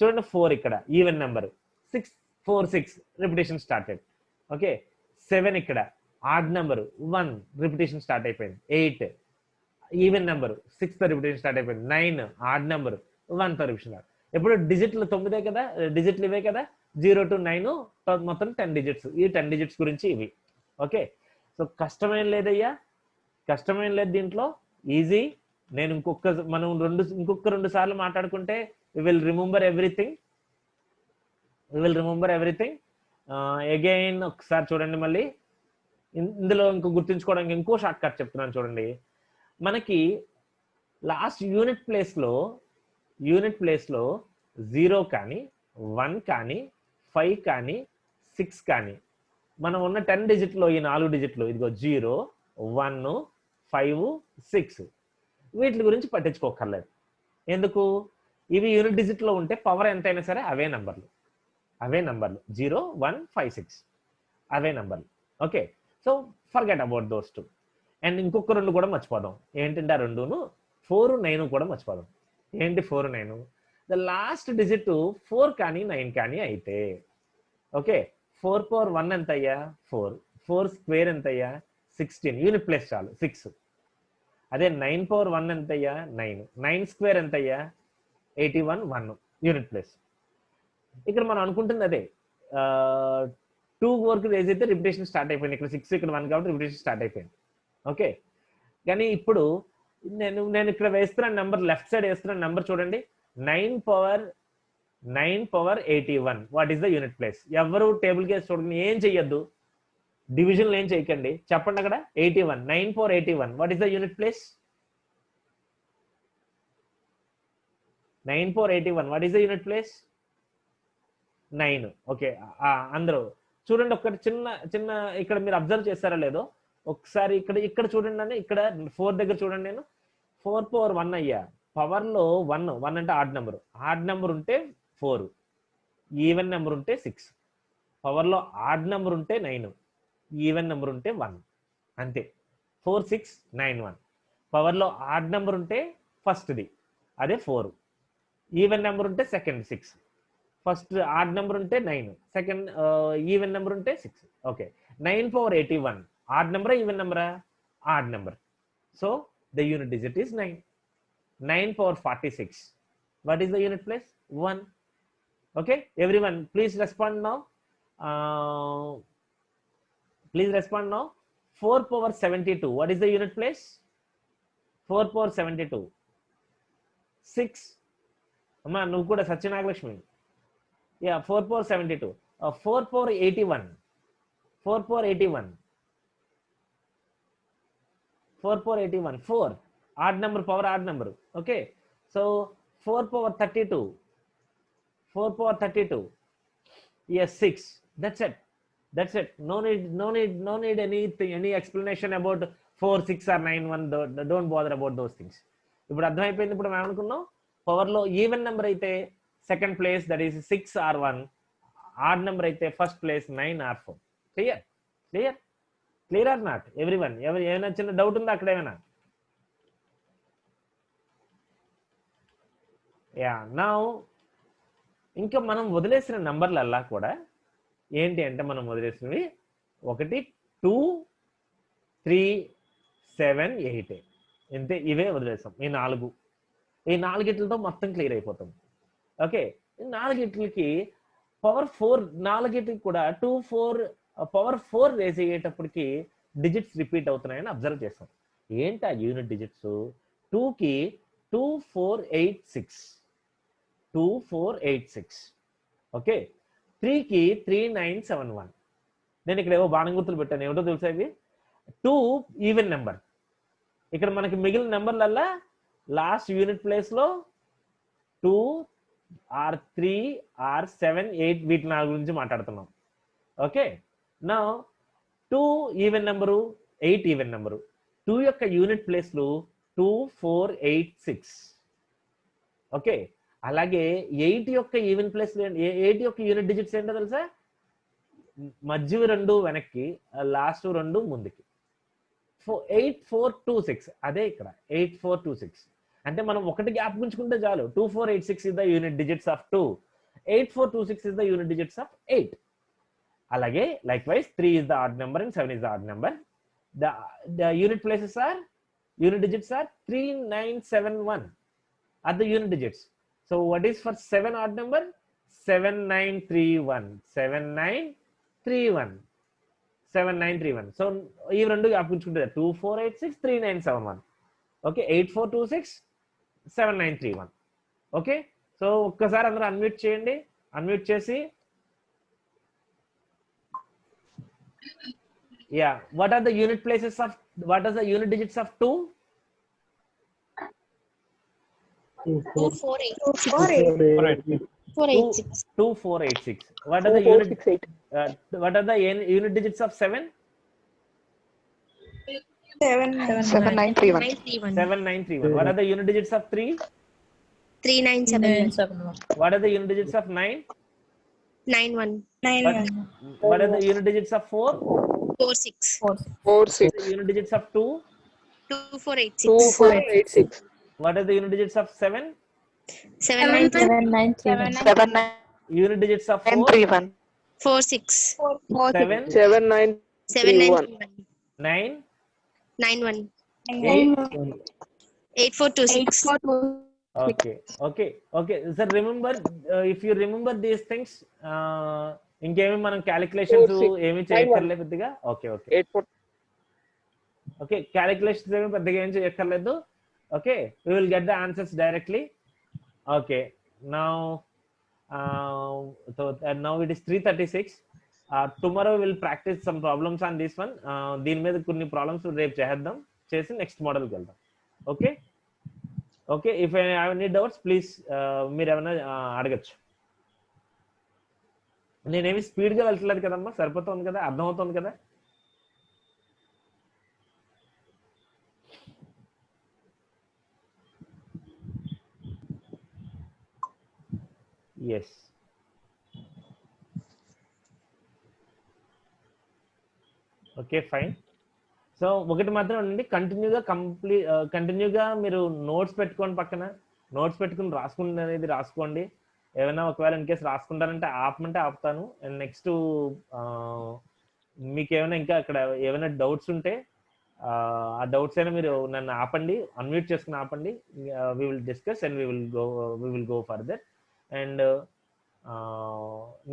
చూడండి 4 ఇక్కడ even number, 6, 4, 6 repetition started. Okay, 7 ఇక్కడ ఆడ్ నెంబర్ 1 రిపిటేషన్ స్టార్ట్ అయిపోయింది. 8 ఈవెన్ నెంబర్ 6 తో రిపిటేషన్ స్టార్ట్ అయిపోయింది. 9 ఆడ్ నెంబర్ 1 తో రిపిటేషన్. ఎప్పుడు డిజిట్లు 9 కదా, డిజిట్లు ఇవే కదా, 0 to 9 మొత్తం 10 డిజిట్స్. ఈ 10 డిజిట్స్ గురించి ఇవి. ఓకే, సో కష్టమేం లేదయ్యా, కష్టమేం లేదు దీంట్లో, ఈజీ. నేను ఇంకొక 2 సార్లు మాట్లాడుకుంటే we will remember everything. Again ఒకసారి చూడండి. మళ్ళీ ఇందులో గుర్తుంచుకోవడానికి ఇంకో షార్ట్ కట్ చెప్తున్నాను చూడండి. మనకి లాస్ట్ యూనిట్ ప్లేస్ లో 0 కానీ 1 కానీ 5 కానీ 6 కానీ మనం ఉన్న 10 డిజిట్లో ఈ 4 డిజిట్లు, ఇదిగో 0, 1, 5, 6 వీటి గురించి పట్టించుకోకర్లేదు. ఎందుకు? ఇవి యూనిట్ డిజిట్ లో ఉంటే పవర్ ఎంతైనా సరే అవే నంబర్లు 0, 1, 5, 6 అవే నంబర్లు. Okay, so forget about those 2. And ఇంకొక 2 కూడా మర్చిపోదాం. ఏంటంటే ఆ 2ను 4, 9 కూడా మర్చిపోదాం. ఏంటి 4, 9? ద లాస్ట్ డిజిట్ 4 కానీ 9 కానీ అయితే, ఓకే, 4 power 1 ఎంత అయ్యా? 4. 4 స్క్వేర్ ఎంత అయ్యా? 16. యూనిట్ ప్లేస్ చాలు 6. అదే 9 power 1 ఎంత అయ్యా? 9. 9 స్క్వేర్ ఎంత అయ్యా? 81, 1 యూనిట్ ప్లేస్. ఇక్కడ మనం అనుకుంటుంది అదే, 2 వరకు రేజ్ అయితే రిపిటేషన్ స్టార్ట్ అయిపోయింది. ఇక్కడ 6, ఇక్కడ 1 కాబట్టి రిపిటేషన్ స్టార్ట్ అయిపోయింది. ఓకే, కానీ ఇప్పుడు నేను ఇక్కడ వేస్తున్న నెంబర్, లెఫ్ట్ సైడ్ వేస్తున్న నెంబర్ చూడండి, 9 power 81. What is the unit place? ఎవరు టేబుల్ కేసు చూడండి, ఏం చెయ్యొద్దు, డివిజన్లు ఏం చేయకండి, చెప్పండి అక్కడ 81. 9 power 81. What is the unit place? 9 power 81. What is the unit place? 9. Okay, అందరూ చూడండి. ఒకటి చిన్న ఇక్కడ మీరు అబ్జర్వ్ చేస్తారా లేదో ఒకసారి ఇక్కడ చూడండి అండి. ఇక్కడ 4 దగ్గర చూడండి. నేను 4 power 1 అయ్యా. పవర్ లో 1 అంటే ఆడ్ నెంబర్ ఉంటే 4, ఈవెన్ నెంబర్ ఉంటే 6. పవర్ లో ఆడ్ నెంబర్ ఉంటే 9, ఈవెన్ నెంబర్ ఉంటే 1. అంతే. 4, 6, 9, 1. పవర్ లో ఆడ్ నెంబర్ ఉంటే ఫస్ట్ది, అదే 4. ఈవెన్ నెంబర్ ఉంటే సెకండ్ 6. ఫస్ట్ ఆడ్ నెంబర్ ఉంటే 9, సెకండ్ ఈవెన్ నెంబర్ ఉంటే 6. ఓకే, 9 power 81 ఆడ్ నెంబరా ఈవెన్ నెంబరా? Odd number. So the unit digit is 9. 9 power 46. What is the unit place? 1. Okay, everyone, please respond now. Please respond now. 4 power 72. What is the unit place? 4 power 72. 6. Amma, నువ్వు కూడా సత్యనాగలక్ష్మి. Yeah, 4 power 72. 4 power 81. 4 power 81. 4 power 81. 4. Odd number, power odd number. Okay. So 4 power 32. 4 power 32. Yes, 6. That's it. That's it. No need anything, any explanation about 4, 6 or 9, 1. Don't bother about those things. ఇప్పుడు అర్థమైపోయింది. ఇప్పుడు మేము అనుకున్నాం పవర్లో even number అయితే second place, that is 6 or 1. Odd number అయితే first place 9 or 4. Clear? Clear? Clear or not everyone? ఏమైనా చిన్న డౌట్ ఉందా అక్కడ ఏమైనా? యా, నౌ ఇంకా మనం వదిలేసిన నంబర్లల్లా కూడా ఏంటి అంటే మనం వదిలేసినవి 1, 2, 3, 7, 8 ఇంతే. ఇవే వదిలేసాం. ఈ నాలుగిట్లతో మొత్తం క్లియర్ అయిపోతాం. ఓకే, ఈ నాలుగిట్లకి పవర్ 4, నాలుగిట్లకి కూడా 2, 4 పవర్ 4 రేజ్ అయ్యేటప్పటికి డిజిట్స్ రిపీట్ అవుతున్నాయని అబ్జర్వ్ చేస్తాం. ఏంటి ఆ యూనిట్ డిజిట్స్? 2కి 2486. 2486. ఓకే, 3కి 3971. నేను ఇక్కడ ఏవో బాణం గుర్తులు పెట్టాను. ఏమిటో తెలుసా ఇవి? 2 ఈవెన్ నెంబర్. ఇక్కడ మనకి మిగిలిన నెంబర్లల్లా లాస్ట్ యూనిట్ ప్లేస్ లో 2 or 3 or 7, 8 వీటి గురించి మాట్లాడుతున్నాం. ఓకే, నా 2 ఈవెన్ నెంబరు, 8 ఈవెన్ నెంబరు. 2 యొక్క యూనిట్ ప్లేస్లు 2486. ఓకే, అలాగే 8 యొక్క ఈవెన్ ప్లేస్, 8 యొక్క యూనిట్ డిజిట్స్ ఏంటో తెలుసా? మధ్యవి 2 వెనక్కి, లాస్ట్ 2 ముందుకి. 8426. అదే ఇక్కడ 8426. అంటే మనం ఒకటి గ్యాప్ గుంచుకుంటే చాలు. 2486 is the unit digits of 2. 8426 is the unit digits of 8. అలాగే likewise 3 is the odd number and 7 is the odd number. The unit places are, unit digits are 3971 are the unit digits. So what is for 7 odd number? 7931. 7931. 7931. So ఈ రెండు gap గుంచుకుంటే 2486, 3971. Okay, 8426, 7931. Okay, so ఒక్కసారి అందరూ unmute చేయండి. Unmute చేసి, yeah, what are the unit places of, what are the unit digits of 2? 2486. What are the unit digits of 7? 7931. 7931. What are the unit digits of 3? 3971. What are the unit digits of 9? 91. What are the unit digits of 4? 46. 46. The unit digits of 2? 2486. 2486. What are the unit digits of 7? 791. Unit digits of 4? 46. 7? 7931. 9? 91. 8? 8426. Okay. Sir, remember, if you remember these things, ఇంకేమి మనం calculations ఏమి చేయక్కర్లేదు పెద్దగా. Okay, calculations ఏమి పెద్దగా ఏం చేయక్కర్లేదు. Okay, we will get the answers directly. Okay, now now it is 3:36. Tomorrow we will practice some problems on this one. దీని మీద కొన్ని ప్రాబ్లమ్స్ రేపు చేద్దాం, చేసి నెక్స్ట్ మోడల్కి వెళ్దాం. Okay, if I have any doubts please మీరు ఏమైనా అడగచ్చు. నేనేమి స్పీడ్గా వెళ్తలేదు కదమ్మా, సరిపోతుంది కదా, అర్థమవుతుంది కదా? Yes, okay, fine. సో ఒకటి మాత్రం ఉండండి, కంటిన్యూగా మీరు నోట్స్ పెట్టుకోండి, పక్కన నోట్స్ పెట్టుకుని రాసుకుంటే రాసుకోండి. ఏమైనా ఒకవేళ ఇన్ కేసు రాసుకుంటారంటే ఆపమంటే ఆపుతాను. అండ్ నెక్స్ట్ మీకు ఏమైనా ఇంకా అక్కడ ఏమైనా డౌట్స్ ఉంటే ఆ డౌట్స్ అయినా మీరు నన్ను ఆపండి, అన్మ్యూట్ చేసుకుని ఆపండి. We will discuss and we will go further. And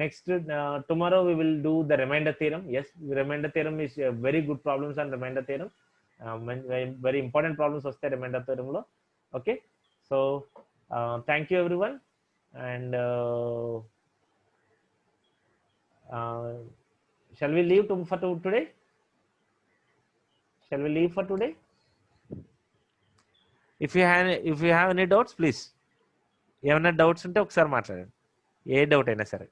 next tomorrow we will do the remainder theorem. Yes, remainder theorem is very good problems on remainder theorem. Very important problems వస్తాయి remainder theorem లో. Okay, so thank you everyone, and shall we leave for today? Shall we leave for today? If you have any doubts, please. ఏమైనా doubts ఉంటే ఒకసారి మాట్లాడండి, ఏ doubt అయినా సరే.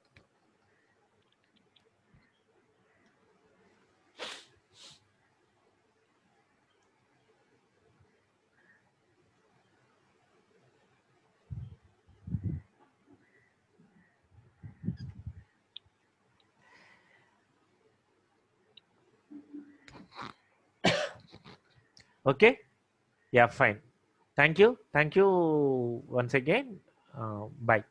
Okay, yeah, fine. Thank you once again. Bye.